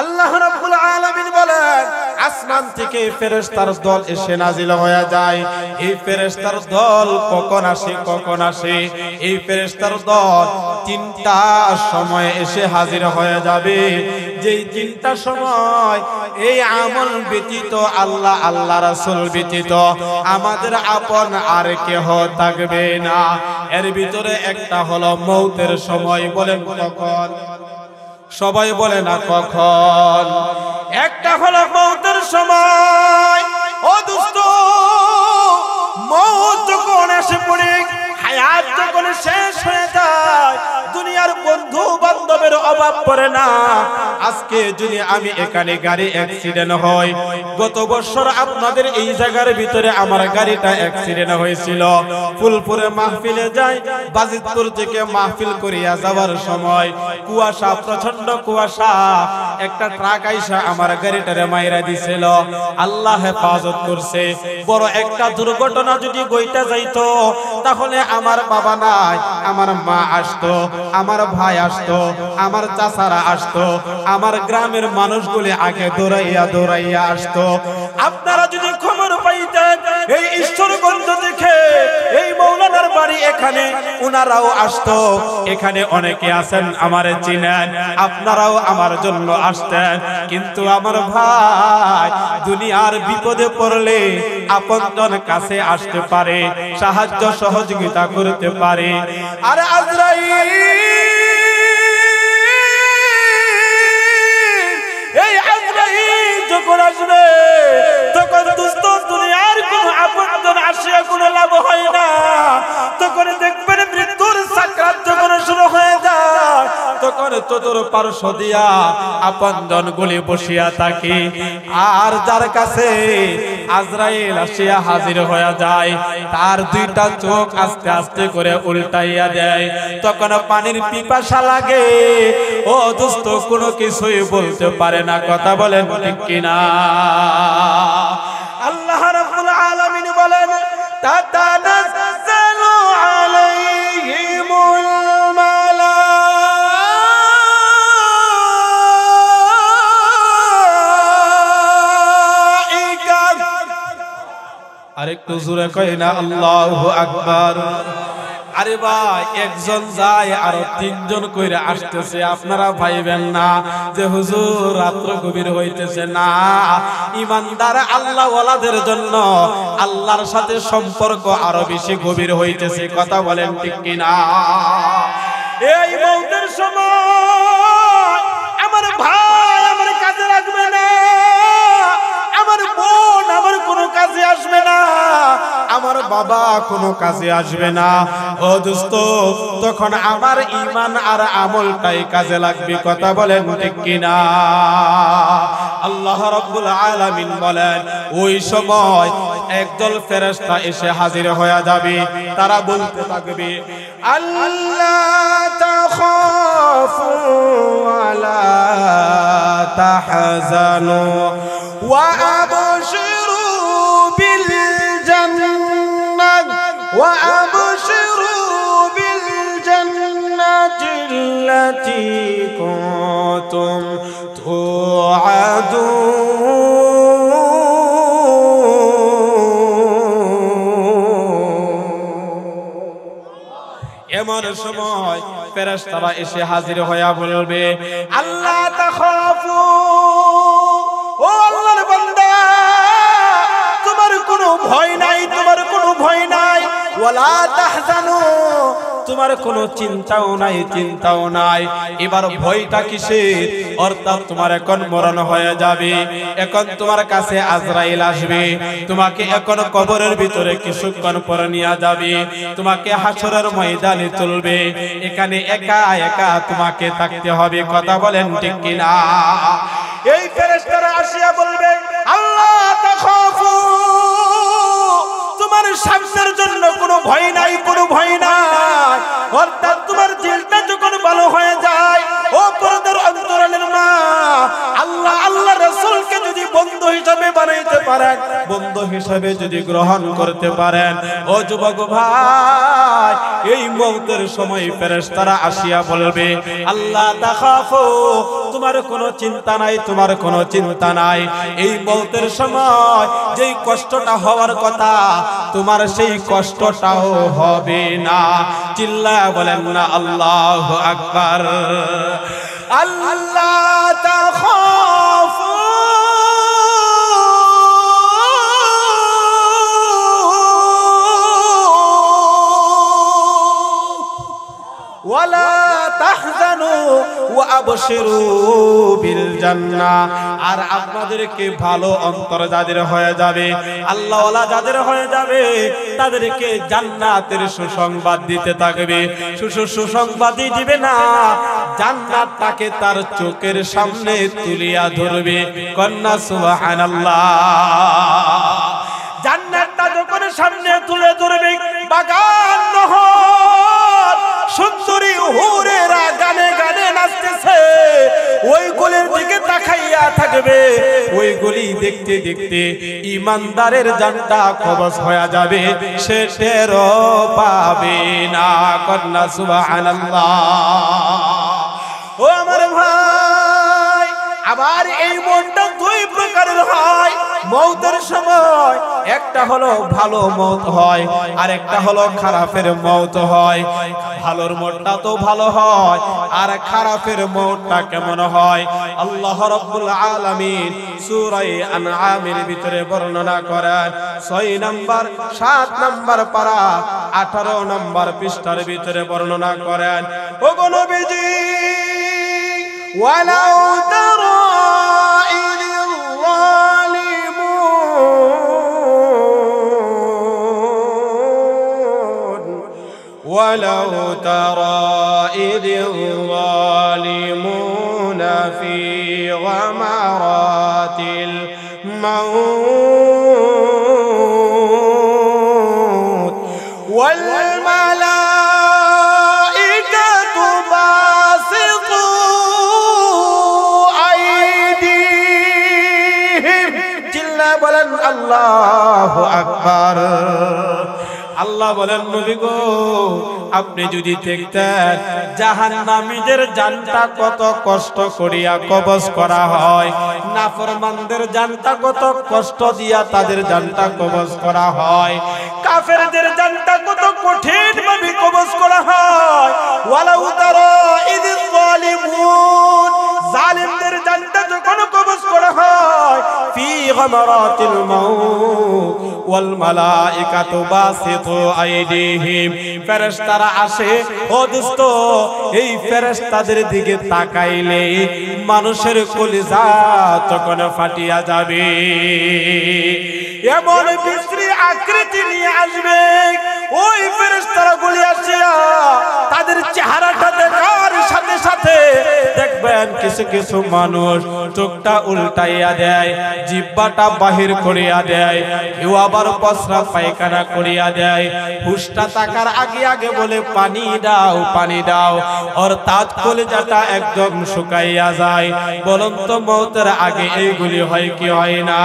আল্লাহ রাব্বুল আলামিন বলেন আসমান থেকে ফেরেশতার দল এসে নাজিল হয়ে যায়। এই ফেরেশতার দল কখন আসে? কখন আসে? এই ফেরেশতার দল 3টা সময় এসে হাজির হয়ে যাবে। যেই 3টা সময় এই আমল ব্যতীত, আল্লাহ আল্লাহ রাসূল ব্যতীত আমাদের আপন আর কেহ থাকবে না। এর ভিতরে একটা হলো মৌতের সময়। বলেন কখন? সবাই বলে না কখন? একটা হলো মৌতের সময়। ও দোস্ত, মৌত যখন এসে পড়ে, হায়াত যখন শেষ হয়ে যায়, দুনিয়ার বন্ধু বান্ধবের অভাব পড়ে না। আজকে যদি আমি এখানে গাড়ি অ্যাক্সিডেন্ট হয়, গত বছর আপনাদের এই জায়গার ভিতরে আমার গাড়িটা অ্যাক্সিডেন্ট হয়েছিল। ফুলপুরে মাহফিলে যাই, বাজিতপুর থেকে মাহফিল করিয়া যাওয়ার সময় কুয়াশা, প্রচন্ড কুয়াশা, একটা ট্রাক আইসা আমার গাড়িটারে মাইরা দিছিল। আল্লাহ হেফাজত করছে। বড় একটা দুর্ঘটনা যদি গইটা যাইতো, তাহলে আমার বাবা নাই, আমার মা আসতো, আমার ভাই আসতো, আমার চাচারা আসতো, আমার গ্রামের মানুষগুলি আগে দৌড়াইয়া দৌড়াইয়া আসতো। আপনারা যদি খবর পাইতেন এই ঈশ্বরগঞ্জ থেকে এই মৌলানার বাড়ি এখানে, উনারাও আসতো। এখানে অনেকে আছেন আমারে চিনেন, আপনারাও আমার জন্য আসতেন। কিন্তু আমার ভাই দুনিয়ার বিপদে পড়লে আপনজন কাছে আসতে পারে, সাহায্য সহযোগিতা করতে পারে। আর আজরাইল, এই আজরাইল যখন আসবে, তখন দোস্ত দুনিয়ার কোন আপনজন আসিয়া কোনো লাভ হয় না। তখন দেখবেন মৃত্যুর সাকরাত যখন শুরু হয়ে যায়, তখন তোর পার্শ্ব দিয়া আপনজন গুলি বসিয়া থাকে। আর যার কাছে আজরাইল আসিয়া হাজির হয়ে যায়, তার 2টা চোখ আস্তে আস্তে করে উল্টাইয়া দেয়। তখন পানির পিপাসা লাগে। ও দোস্ত, কোনো কিছুই বলতে পারে না। কথা বলেন ঠিক কিনা? আল্লাহ রাব্বুল আলামিন বলেন তাতানাজ্জালু আলাইহিমুল মালাইকা। আরে একটু জোরে কই না আল্লাহু আকবার। আরে ভাই একজন যায় আর তিনজন কইরা আসতেছে, আপনারা ভাইবেন না যে হুজুর রাত্র গভীর হইতেছে না। ঈমানদার আল্লাহ ওয়ালাদের জন্য আল্লাহর সাথে সম্পর্ক আরো বেশি গভীর হইতেছে। কথা বলেন ঠিক কিনা? এই মওতের সময় আমার ভাই আমার কাজে লাগবে না, আমার বোন আমার কোনো কাজে আসবে না, আমার বাবা কোনো কাজে আসবে না। ও দোস্ত, তখন আমার ঈমান আর আমলটাই কাজে লাগবে। কথা বলেন ঠিক কিনা? আল্লাহ রাব্বুল আলামিন বলেন ওই সময় একদল ফেরেশতা এসে হাজির হয়ে যাবে। তারা বলতে থাকবে আল্লাহ তাখাফু ওয়ালা তাহজানু ওয়া আবশিরু বিল জান্নাহ ওয়া আবশিরু বিল জান্নাতিল্লাতী কুনতুম তুআদুন। এমন সময় ফেরেশতারা এসে হাজির হয়ে বলবে আল্লাহ তাখাফু, ও আল্লাহর বান্দা তোমার কোনো ভয় নাই, তোমার কোনো ভয় নাই। ওয়ালা তাহজানু, তোমার কোনো চিন্তাও নাই, চিন্তাও নাই। এবার ভয়টা কিসের? অর্থাৎ তোমার এখন মরণ হয়ে যাবে, এখন তোমার কাছে আজরাইল আসবে, তোমাকে এখন কবরের ভিতরে কিছুক্ষণ পরে নিয়ে যাবে, তোমাকে হাসরের ময়দানে তুলবে, এখানে একা একা তোমাকে থাকতে হবে। কথা বলেন ঠিক কিনা? এই ফেরেশতারা আসিয়া বলবে আল্লাহ তাখাফু, তোমার সামনের জন্য কোনো ভয় নাই, কোনো ভয় নাই। অর্থাৎ তোমার দিলটা যখন ভালো হয়ে যায়, ও পর্দার অন্তরালের মা, আল্লাহ আল্লাহ রাসূলকে যদি বন্ধু হিসাবে বানাইতে পারেন, বন্ধু হিসাবে যদি গ্রহণ করতে পারেন, ও যুবক ভাই, এই মওতের সময় ফেরেশতারা আসিয়া বলবে আল্লাহ তাখাফু, তোমার কোনো চিন্তা নাই, তোমার কোনো চিন্তা নাই। এই মওতের সময় যেই কষ্টটা হওয়ার কথা তোমার সেই কষ্টটাও হবে না। চিল্লায়া বলেন না আল্লাহু আকবার। আল্লাহ তাখাফু ওয়ালা তাহজানু ওয়া আবশিরু বিল জান্নাহ। আর আপনাদেরকে ভালো অন্তর যাদের হয়ে যাবে, আল্লাহ ওয়ালা যাদের হয়ে যাবে, তাদেরকে জান্নাতের সুসংবাদ দিতে থাকবে। সুসংবাদই দিবে না, জান্নাতটাকে তার চোখের সামনে তুলিয়া ধরবে। কন্যা সুবহানাল্লাহ। জান্নাতটা যখন সামনে তুলে ধরবে, বাগান নহর সুন্দরী হুরেরা গানে গানে নাচতেছে, ওই গলির দিকে তাকাইয়া থাকবে। ওই গলি দেখতে দেখতে ঈমানদারের জানটা কবজ হয়ে যাবে, সে টেরও পাবে না। কন্যা সুবহানাল্লাহ। ও আমার ভাই, আবার এই মনটা দুই প্রকারের হয় মওতের সময়। একটা হলো ভালো মওত হয়, আর একটা হলো খারাপের মওত হয়। ভালোর মওতটা তো ভালো হয়, আর খারাপের মওতটা কেমন হয়? আল্লাহ রাব্বুল আলামিন সূরা আনআমের ভিতরে বর্ণনা করেন। 6 নম্বর 7 নম্বর পারা 18 নম্বর পৃষ্ঠার ভিতরে বর্ণনা করেন। ওগো নবীজি, ওয়ালাউ তারা ولو ترى إذ الظالمون في غمرات الموت والملائكة باسطوا أيديهم. جل بلن الله أكبر. আল্লাহ বলেন নবী গো আপনি যদি দেখতেন জাহান্নামীদের জানটা কত কষ্ট করিয়া কবজ করা হয়, নাফরমানদের জানটা কত কষ্ট দিয়া তাদের জানটা কবজ করা হয়, কাফেরদের জানটা কত কঠিন ভাবে কবজ করা হয়। ওয়ালাউ তারা ইযিল যালিমুন, জালিমদের জানটা যখন কবজ করা হয়, ফি গামারাতিল মাউত ওয়াল মালাইকাতু বাসিতু আইদিহিম, ফেরেশতারা আসে। ও দোস্ত এই ফেরেশতাদের দিকে তাকাইলে মানুষের কলিজা তখন ফাটিয়া যাবে। এমন বিশ্রী আকৃতি নিয়ে আসবে ওই ফেরেশতারা গুলি আসিয়া তাদের চেহারাটা দেখার সাথে সাথে দেখবেন কিছু কিছু মানুষ চোখটা উল্টাইয়া দেয়, জিহ্বাটা বাহির করিয়া দেয়, কেউ আবার পসরা পায়খানা করিয়া দেয়। হুশটা তাকার আগে আগে বলে পানি দাও পানি দাও, অর্থাৎ কলিজাটা একদম শুকাইয়া যায়। বলুন তো মওতের আগে এইগুলি হয় কি হয় না?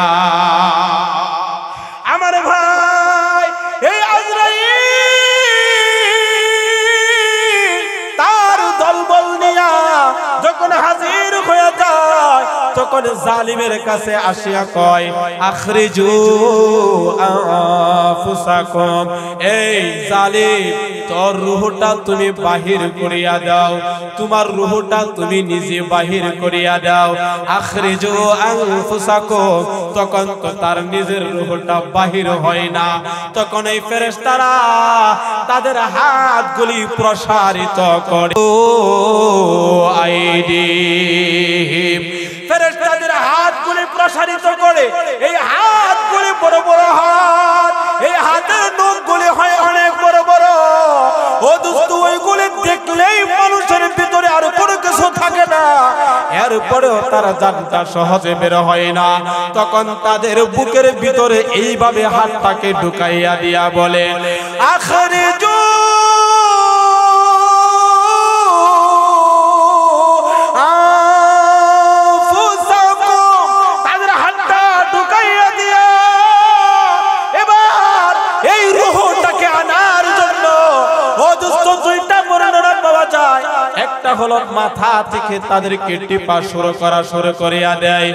আমার ভাই এই আজরাইল তার দলবল নিয়া যখন হাজির হয়ে যায় তখন জালিমের কাছে আসিয়া কয় আখরিজু আনফুসাকুম, এই জালিম তোর রূহটা তুমি বাহির করিয়া দাও, তোমার রূহটা তুমি নিজে বাহির করিয়া দাও। আখরিজু আনফুসাকুম, তখন তো তার নিজের রূহটা বাহির হয় না। তখন এই ফেরেশতারা তাদের হাতগুলি প্রসারিত করে আইদিহিম, ফেরেশতাদের হাতগুলি প্রসারিত করে। এই হাতগুলি বড় বড় হাত, এই হাতের নখগুলি হয় অনেক বড় বড়। ও দোস্ত ওইগুলি দেখলেই মানুষের ভিতরে আর কোনো কিছু থাকে না, এরপরেও তারা জানটা সহজে বের হয় না। তখন তাদের বুকের ভিতরে এইভাবে হাতটাকে ঢুকাইয়া দিয়া বলে আখরিজু একটা হলো মাথা থেকে তাদেরকে টিপা শুরু করিয়া দেয়,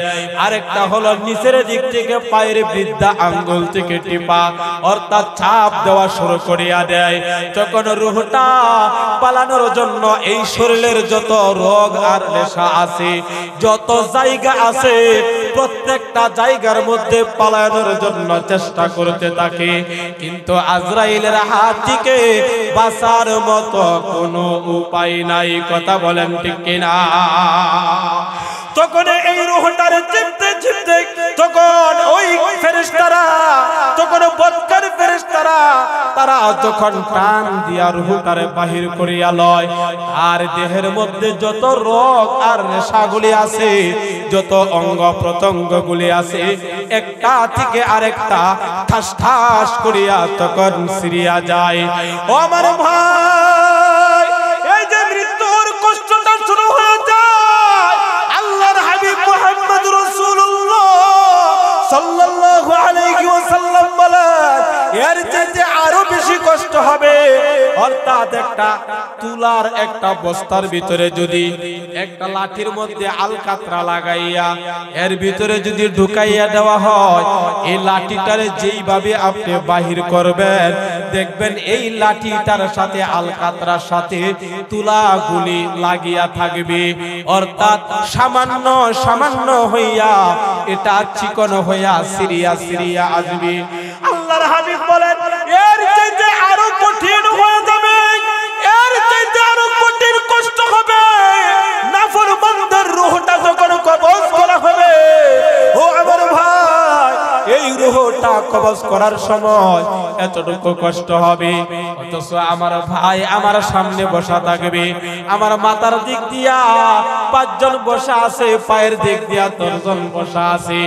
আরেকটা হলো নিচের দিক থেকে পায়ের বৃদ্ধা আঙ্গুল থেকে টিপা অর্থাৎ ছাপ দেওয়া শুরু করিয়া দেয়। যখন রূহটা পালানোর জন্য এই শরীরের যত রোগ আর নেশা আছে, যত জায়গা আছে, প্রত্যেকটা জায়গার মধ্যে পালানোর জন্য চেষ্টা করতে থাকে, কিন্তু আজরাইলের হাত থেকে বাঁচার মতো কোনো উপায় নাই। কথা বলেন ঠিক কিনা? তখন এই রূহটার চিপতে চিপতে তখন ওই ফেরেশতারা, তখন বদকার ফেরেশতারা তারা যখন টান দিয়া রূহটারে বাহির করিয়া লয়, আর দেহের মধ্যে যত রোগ আর নেশাগুলি আছে, যত অঙ্গ প্রত্যঙ্গগুলি আছে, একটা থেকে আরেকটা ঠাস ঠাস করিয়া তখন সিরিয়া যায়। ও আমার ভাই, এই যে মৃত্যুর কষ্টটা শুরু হয়ে যায়, আল্লাহর হাবিব মুহাম্মদ রাসূলুল্লাহ সাল্লাল্লাহু আলাইহি ওয়াসাল্লাম বলেন এর চেয়ে আরো বেশি কষ্ট হবে। অর্থাৎ একটা তুলার একটা বস্তার ভিতরে যদি একটা লাঠির মধ্যে আলকাতরা লাগাইয়া এর ভিতরে যদি ঢুকাইয়া দেওয়া হয়, এই লাঠিটারে যেইভাবে আপনি বাহির করবেন দেখবেন এই লাঠিটার সাথে আলকাতরার সাথে তুলাগুলি লাগিয়া থাকবে, অর্থাৎ সামান্য সামান্য হইয়া এটা চিকন হইয়া সিরিয়া সিরিয়া আসবে। আল্লাহর হাবিব বলেন এর চাইতে আরো কঠিন হয়ে যাবে, এর চাইতে আরো কঠিন কষ্ট হবে নাফরমানদের রূহটা যখন কবজ করা হবে। ও আমার ভাই, এই রূহটা কবজ করার সময় এতটুকু কষ্ট হবে, অথচ আমার ভাই আমার সামনে বসা থাকবে, আমার মাথার দিক দিয়া 5 জন বসা আছে, পায়ের দিক দিয়া 10 জন বসা আছে,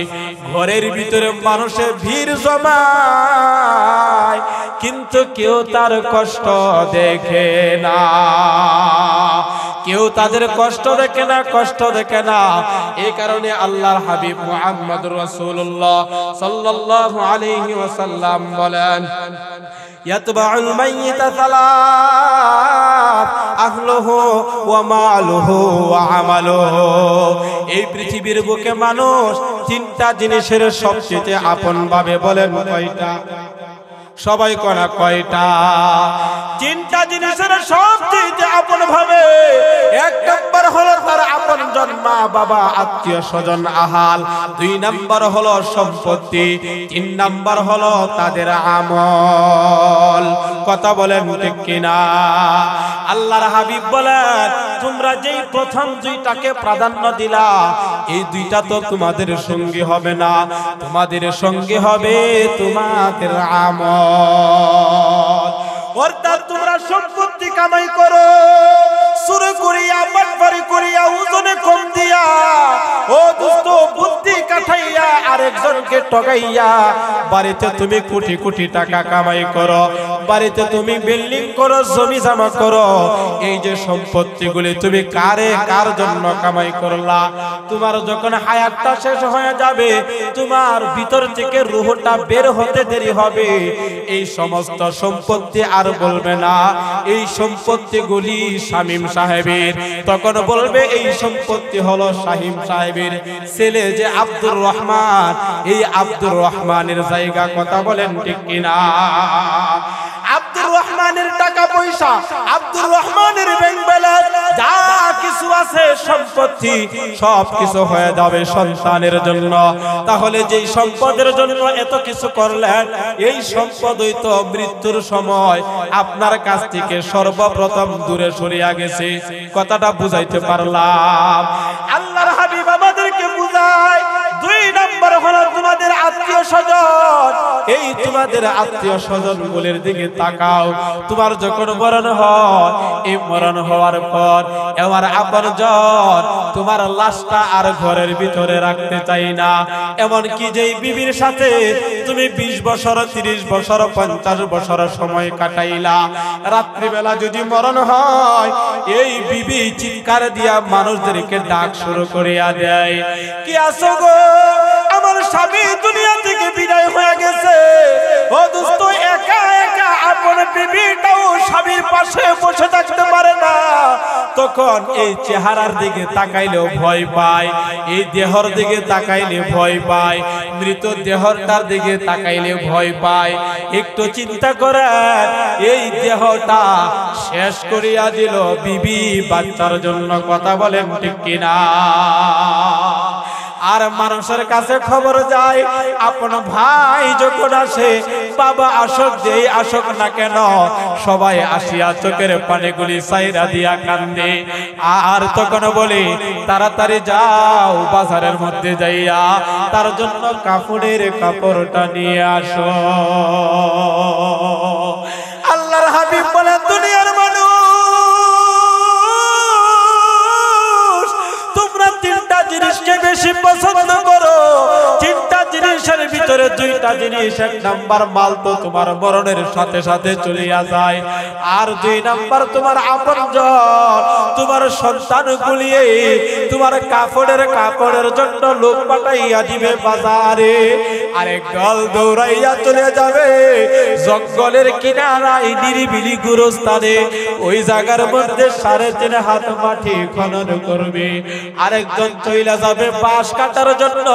ঘরের ভিতরে মানুষের ভিড় জমায়, কিন্তু কেউ তার কষ্ট দেখে না, কেউ তাদের কষ্ট দেখে না, কষ্ট দেখে না। এই কারণে আল্লাহর হাবিব মুহাম্মদুর রাসূলুল্লাহ সাল্লাল্লাহু আলাইহি ওয়াসাল্লাম বলেন ইয়াতবাউল মাইয়িতা সালাত আহলুহু ওয়া মালুহু ওয়া আমালুহু। এই পৃথিবীর বুকে মানুষ তিনটা জিনিসের সবচেয়ে আপন ভাবে, বলেন কয়টা? সবাই কোনা কয়টা? তিনটা জিনিসের সবচেয়ে আপন ভাবে। এক নাম্বার হলো তার আপনজন মা বাবা আত্মীয় স্বজন আহাল, দুই নাম্বার হলো সম্পত্তি, তিন নাম্বার হলো তাদের আমল। কথা বলেন ঠিক কিনা? আল্লাহর হাবিব বলেন তোমরা যেই প্রথম দুইটাকে প্রাধান্য দিলা, এই দুইটা তো তোমাদের সঙ্গী হবে না, তোমাদের সঙ্গী হবে তোমাদের আমল। অর্থাৎ তোমরা সম্পত্তি কামাই করো, চুরি করিয়া, বাটপারি করিয়া, ওজনে কম দিয়া, ও দোস্ত বুদ্ধি কাঠাইয়া আরেকজনকে ঠকাইয়া বাড়িতে তুমি কোটি কোটি টাকা কামাই করো, বাড়িতে তুমি বিল্ডিং করো, জমি জমা করো। এই যে সম্পত্তিগুলি তুমি কার জন্য কামাই করলা? তোমার যখন হায়াতটা শেষ হয়ে যাবে, তোমার ভিতর থেকে রূহটা বের হতে দেরি হবে, এই সমস্ত সম্পত্তি আর বলবে না এই সম্পত্তিগুলি শামীম সাহেবের। তখন বলবে এই সম্পত্তি হলো শামীম সাহেবের ছেলে যে আব্দুর রহমান, এই আব্দুর রহমানের জায়গা। কথা বলেন ঠিক কিনা? আব্দুর রহমানের টাকা পয়সা, আব্দুর রহমানের ব্যাংক ব্যালেন্স যা কিছু আছে সম্পত্তি সব কিছু হয়ে যাবে সন্তানের জন্য। তাহলে যেই সম্পদের জন্য এত কিছু করলেন, এই সম্পদ হয়তো মৃত্যুর সময় আপনার কাছ থেকে সর্বপ্রথম দূরে সরিয়া গেছে। কথাটা বুঝাইতে পারলাম? আল্লাহর হাবিব আমাদেরকে বুঝায় দুই নম্বর হলো তোমাদের আত্মীয় স্বজন। এই তোমাদের আত্মীয় স্বজন গুলির দিকে তাকাও। তোমার যখন মরণ হয়, এই মরণ হওয়ার পর আমার আপনজন তোমার লাশটা আর ঘরের ভিতরে রাখতে চাই না। এমন কি যেই বিবির সাথে তুমি 20 বছর, 30 বছর, 50 বছর সময় কাটাইলা, রাত্রিবেলা যদি মরণ হয়, এই বিবি চিৎকার দিয়া মানুষদেরকে ডাক শুরু করিয়া দেয়, কি আছো গো? আমার স্বামী দুনিয়া থেকে বিদায় হয়ে গেছে। ও দোস্ত, একা একা আপন বিবিটাও স্বামীর পাশে বসে থাকতে পারে না। তখন এই চেহারার দিকে তাকাইলেও ভয় পায়, এই দেহর দিকে তাকাইলে ভয় পায়, মৃত দেহটার দিকে তাকাইলে ভয় পায়। একটু চিন্তা করেন, এই দেহটা শেষ করিয়া দিল বিবি বাচ্চার জন্য। কথা বলেন ঠিক কিনা? আর মানুষের কাছে খবর যায়, আপন ভাই যখন আসে, বাবা আসক যেই আসক না কেন, সবাই আসিয়া চোখের পানিগুলি সাইরা দিয়া কান্দে। আর তখন বলে তাড়াতাড়ি যাও, বাজারের মধ্যে যাইয়া তার জন্য কাপড়ের কাপড়টা নিয়ে আসো। আল্লাহর হাবিব বলেন দুনিয়ার মানুষ, তোমরা তিনটা জিনিসকে বেশি পছন্দ করো। তিনটা জিনিসের ভিতরে দুইটা জিনিস, এক নাম্বার মাল তো তোমার মরণের সাথে সাথে চলিয়া যায়, আর দুই নাম্বার তোমার আপনজন, তোমার সন্তানগুলি তোমার কাপড়ের জন্য লোক পাঠাইয়া দিবে বাজারে, আরেক দল দৌড়াইয়া চলে যাবে জঙ্গলের কিনারায় নিরিবিলি গুরুস্থানে, ওই জায়গার মধ্যে 3.5 হাত মাটি খনন করবে। আরেকজন চইলা যাবে বাঁশ কাটার জন্য,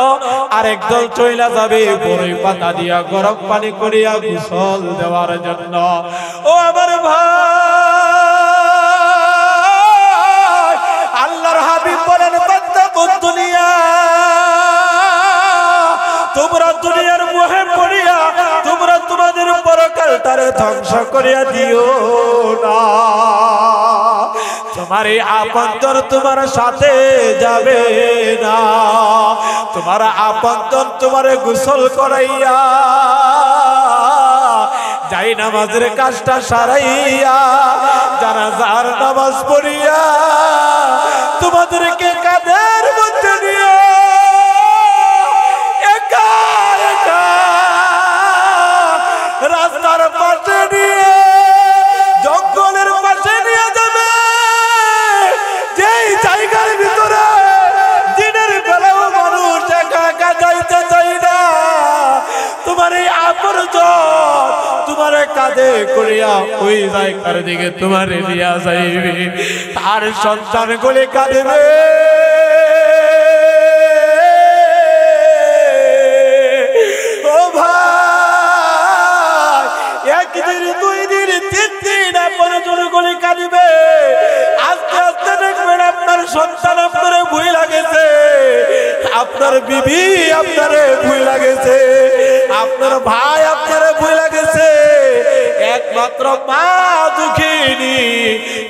আরেক দল চইলা যাবে বড়ই পাতা দিয়া গরম পানি করিয়া গোসল দেওয়ার জন্য। ও আমার ভাই, আল্লাহর হাবিব বলেন তাত্তাকুদ দুনিয়া, তোমরা দুনিয়ার মোহে পড়িয়া তোমরা তোমাদের পরকালটারে ধ্বংস করিয়া দিও না। তোমার এই আপনজন তোমার সাথে যাবে না, তোমার আপনজন তোমারে গোসল করাইয়া যাই নামাজের কাজটা সারাইয়া জানাজার নামাজ পড়িয়া তোমাদেরকে কাঁধের মধ্যে নিয়ে একা একা রাস্তার পাশে নিয়ে জঙ্গলের পাশে নিয়ে যাবে, যেই জায়গার ভিতরে দিনের বেলাও মানুষ একা একা যাইতে চাই না। তোমার এই আপনজন তোমার কাঁধে করিয়া ওই জায়গার দিকে তোমার নিয়ে যাইবে আর সন্তানগুলি কাঁদবে ও ভাই একদিন দুই দিন তিন দিন আপনার জনগুলি কাঁদবে আস্তে আস্তে দেখবেন আপনার সন্তান আপনারে ভুল লাগেছে আপনার বিবি আপনারে ভুল লাগেছে আপনার ভাই আপনারে ভুল লাগেছে একমাত্র মা দুঃখিনী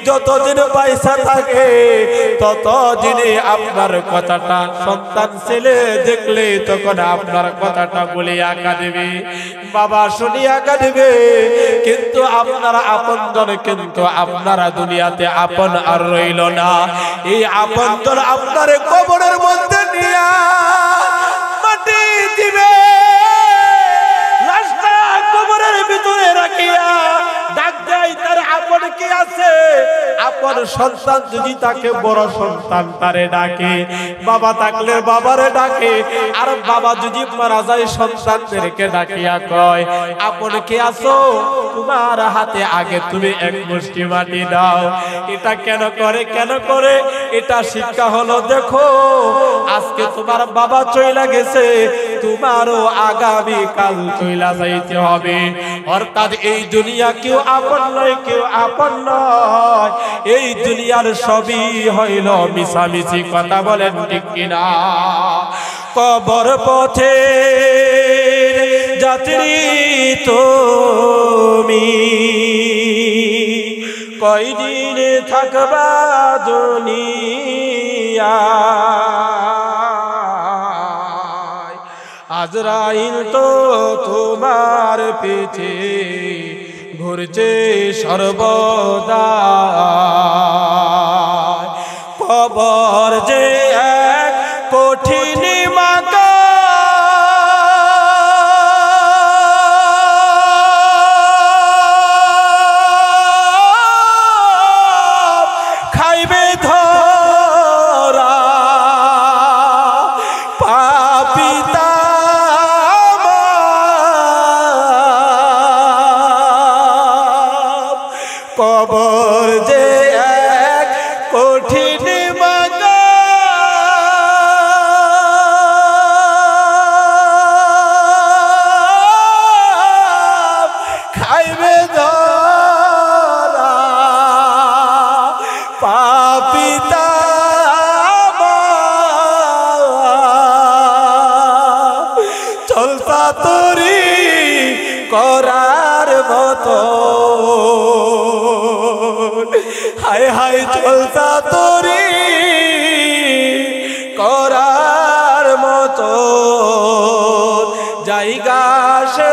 যতদিন পয়সা থাকে ততদিনে আপনার কথাটা সন্তান ছেলে দেখলে তখন আপনার কথাটা বলে আঁকা দেবে বাবা শুনিয়া আঁকা দেবে কিন্তু আপনারা আপনজন কিন্তু আপনারা দুনিয়াতে আপন আর রইল না এই আপনজন আপনার কবরের মধ্যে নিয়া মাটি দিবে লাশটা কবরের ভিতরে রাখিয়া ডাক দেয় তার আপন কি আছে আপন সন্তান যদি তাকে বড় সন্তান তারে ডাকে বাবা থাকলে বাবারে ডাকে আর বাবা যদি মারা যায় সন্তানদেরকে ডাকিয়া কয় আপন কি আছো তোমার হাতে আগে তুমি এক মুষ্টি মাটি দাও এটা কেন করে এটা শিক্ষা হলো দেখো আজকে তোমার বাবা চইলা গেছে তোমারও আগামী কাল চইলা যাইতে হবে অর্থাৎ এই দুনিয়া কেউ আপন নয় এই দুনিয়ার সবই হইল মিছামিছি কথা বলেন ঠিক কিনা কবর পথে যাত্রী তুমি কয়দিন থাকবা দুনিয়া আজরাইল তো তোমার পিছে ঘুরছে সর্বদা কবর যে এক কঠিন মাকা খাইবে ধরা পাপিতা কবর যে এক কঠিন মাকা খাইবে ধরা পাপিতা চলতা তরি করার মতো হায় হায় চলতা তরি করার মতো জায়গা সে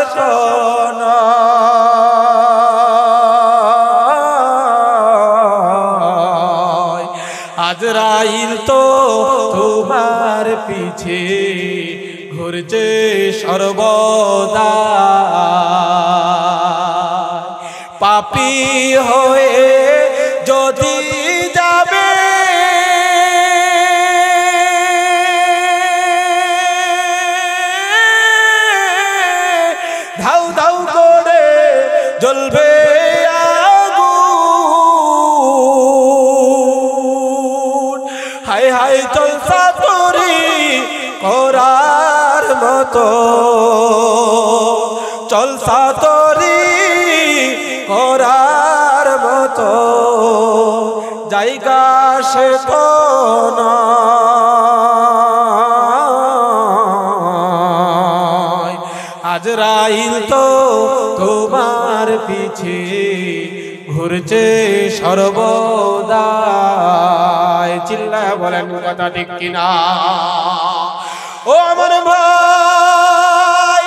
আজরাইল তো তোমার পিছে ঘুরছে সর্বদা পাপী হয়ে যদি যাবে ধাউ ধাউ করে জ্বলবে আগুন হায় হায় জলসা তরি করার মতো জলসা তরি করার মতো জায়গা সে কোন আজরাইল তো তোমার পিছে ঘুরছে সর্বদা চিল্লায় বলেন কথা ঠিক কিনা ও আমার ভাই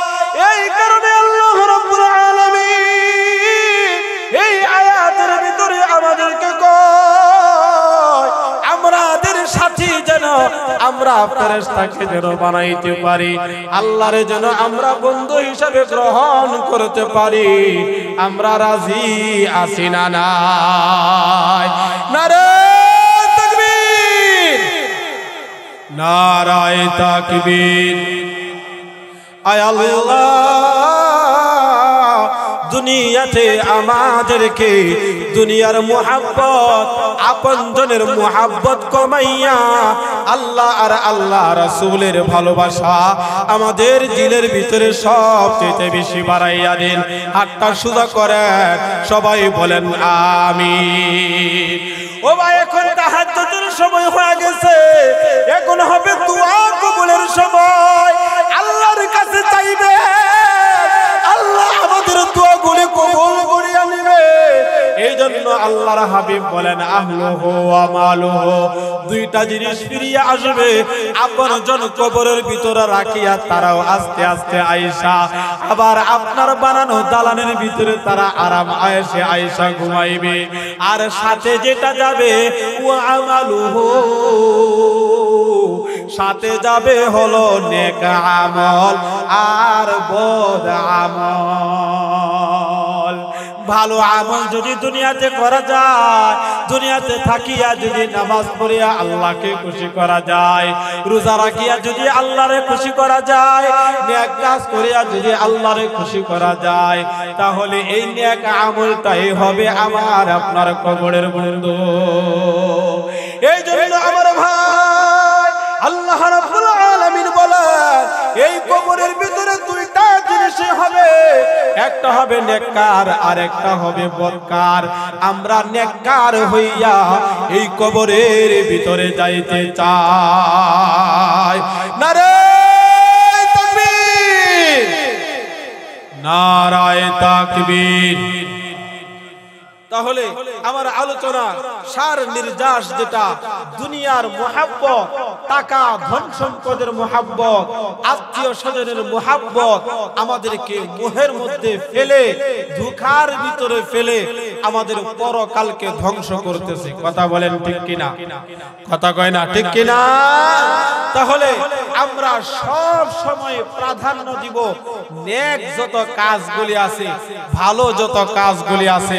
এই কারণে আল্লাহ রাব্বুল আলামিন এই আয়াতের ভিতরে আমাদেরকে কয় আমাদের সাথী যেন আমরা ফেরেশতাকে যেন বানাইতে পারি আল্লাহর যেন আমরা বন্ধু হিসেবে গ্রহণ করতে পারি আমরা রাজি আছি না নাই নারে তাকবীর নারায়ে তাকবীর আয় আল্লাহ দুনিয়াতে আমাদেরকে দুনিয়ার মুহাব্বত আপনজনের মুহাব্বত কমাইয়া আল্লাহ আর আল্লাহ রাসূলের ভালোবাসা আমাদের দিলের ভিতরে সবচেয়ে বেশি বাড়াইয়া দিন। হাতটা সোজা করেন, সবাই বলেন আমিন। ও ভাই, এখন তাহাজ্জুদের সময় হয়ে গেছে, এখন হবে দোয়া কবুলের সময়। আল্লাহর কাছে চাইবে, আল্লাহ আমাদের দোয়াগুলি কবুল করিয়া নিবে। এই জন্য আল্লাহর হাবিব বলেন আহলুহু ওয়া মালুহু, দুইটা জিনিস ফিরিয়ে আসবে। আপনজন কবরের ভিতরে রাখিয়া তারাও আস্তে আস্তে আয়েশা, আবার আপনার বানানো দালানের ভিতরে তারা আরাম আয়েশে আয়েশা ঘুমাইবে। আর সাথে যেটা যাবে ওয়া আমালুহু, সাথে যাবে হলো নেক আমল আর বদ আমল। ভালো আমল যদি দুনিয়াতে করা যায়, দুনিয়াতে থাকিয়া যদি নামাজ পড়িয়া আল্লাহকে খুশি করা যায়, রোজা রাখিয়া যদি আল্লাহরে খুশি করা যায়, নেক কাজ করিয়া যদি আল্লাহরে খুশি করা যায়, তাহলে এই নেক আমলটাই হবে আমার আপনার কবরের বন্ধু। এই জন্য আমার ভাই, আল্লাহ রাব্বুল আলামিন বলেন এই কবরের ভিতরে দুইটা জিনিস হবে, একটা হবে নেককার আর একটা হবে বদকার। আমরা নেককার হইয়া এই কবরের ভিতরে যাইতে চাই। নারে তাকবীর, নারায়ে তাকবীর। তাহলে আমার আলোচনা সার নির্যাস যেটা দুনিয়ার মুহাব্বত, টাকা ধন সম্পদের মুহাব্বত, আত্মীয় স্বজনের মুহাব্বত আমাদেরকে মোহের মধ্যে ফেলে, ধোঁকার ভিতরে ফেলে আমাদের পরকালকে ধ্বংস করতেছে। কথা বলেন ঠিক কিনা? কথা কয় না ঠিক কিনা? তাহলে আমরা সব সময় প্রাধান্য দিব নেক যত কাজগুলি আছে, ভালো যত কাজগুলি আছে।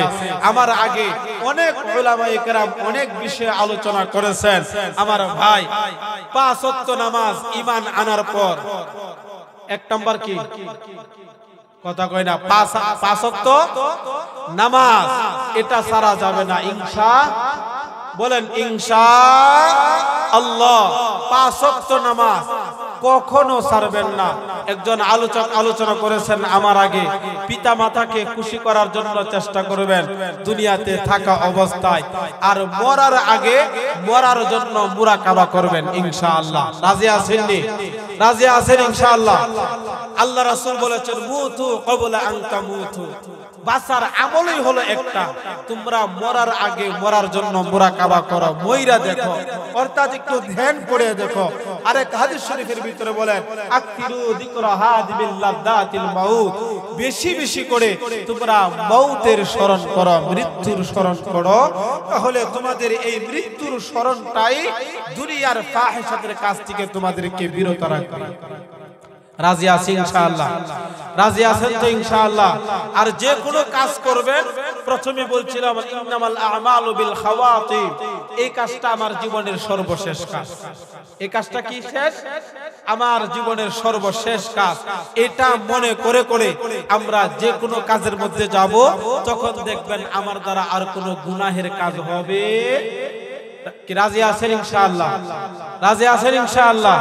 আমার আগে অনেক উলামায়ে কেরাম অনেক বিষয়ে আলোচনা করেছেন। আমার ভাই, 5 ওয়াক্ত নামাজ ঈমান আনার পর এক নাম্বার কি? কথা কয় না? 5 ওয়াক্ত নামাজ এটা ছাড়া যাবে না ইনশাআল্লাহ। বলেন ইনশাআল্লাহ। 5 ওয়াক্ত নামাজ কখনো ছাড়বেন না। একজন আলোচক আলোচনা করেছেন আমার আগে, পিতা মাতাকে খুশি করার জন্য চেষ্টা করবেন দুনিয়াতে থাকা অবস্থায়, আর মরার আগে মরার জন্য মুরাকাবা করবেন ইনশাআল্লাহ। রাজি আছেন নি? রাজি আছেন ইনশাআল্লাহ? আল্লাহ রাসূল বলেছেন মুতু ক্বাবলা আন তামুতু। বাঁচার আমলই হলো একটা, তোমরা মরার আগে মরার জন্য মুরাকাবা করো, মইরা দেখো, অর্থাৎ একটু ধ্যান করে দেখো। আরেক হাদিস শরীফের ভিতরে বলেন আকতিরু যিকরা হাদিবিল লাযাতিল মাউত, বেশি বেশি করে তোমরা মউতের স্মরণ করো, মৃত্যুর স্মরণ করো, তাহলে তোমাদের এই মৃত্যুর স্মরণটাই দুনিয়ার ফাহিশাতের কাজ থেকে তোমাদেরকে বিরত রাখবে। রাজি আছেন ইনশাআল্লাহ? রাজি আছেন তো ইনশাআল্লাহ? আর যে কোনো কাজ করবেন, প্রথমে বলছিলাম ইন্নামাল আ'মালু বিল খাওয়াতিম, এই কাজটা আমার জীবনের সর্বশেষ কাজ। এই কাজটা কি শেষ? আমার জীবনের সর্বশেষ কাজ। এটা মনে করে করে আমরা যে কোনো কাজের মধ্যে যাব, তখন দেখবেন আমার দ্বারা আর কোনো গুনাহের কাজ হবে কি? রাজি আছেন ইনশাআল্লাহ? রাজি আছেন ইনশাআল্লাহ?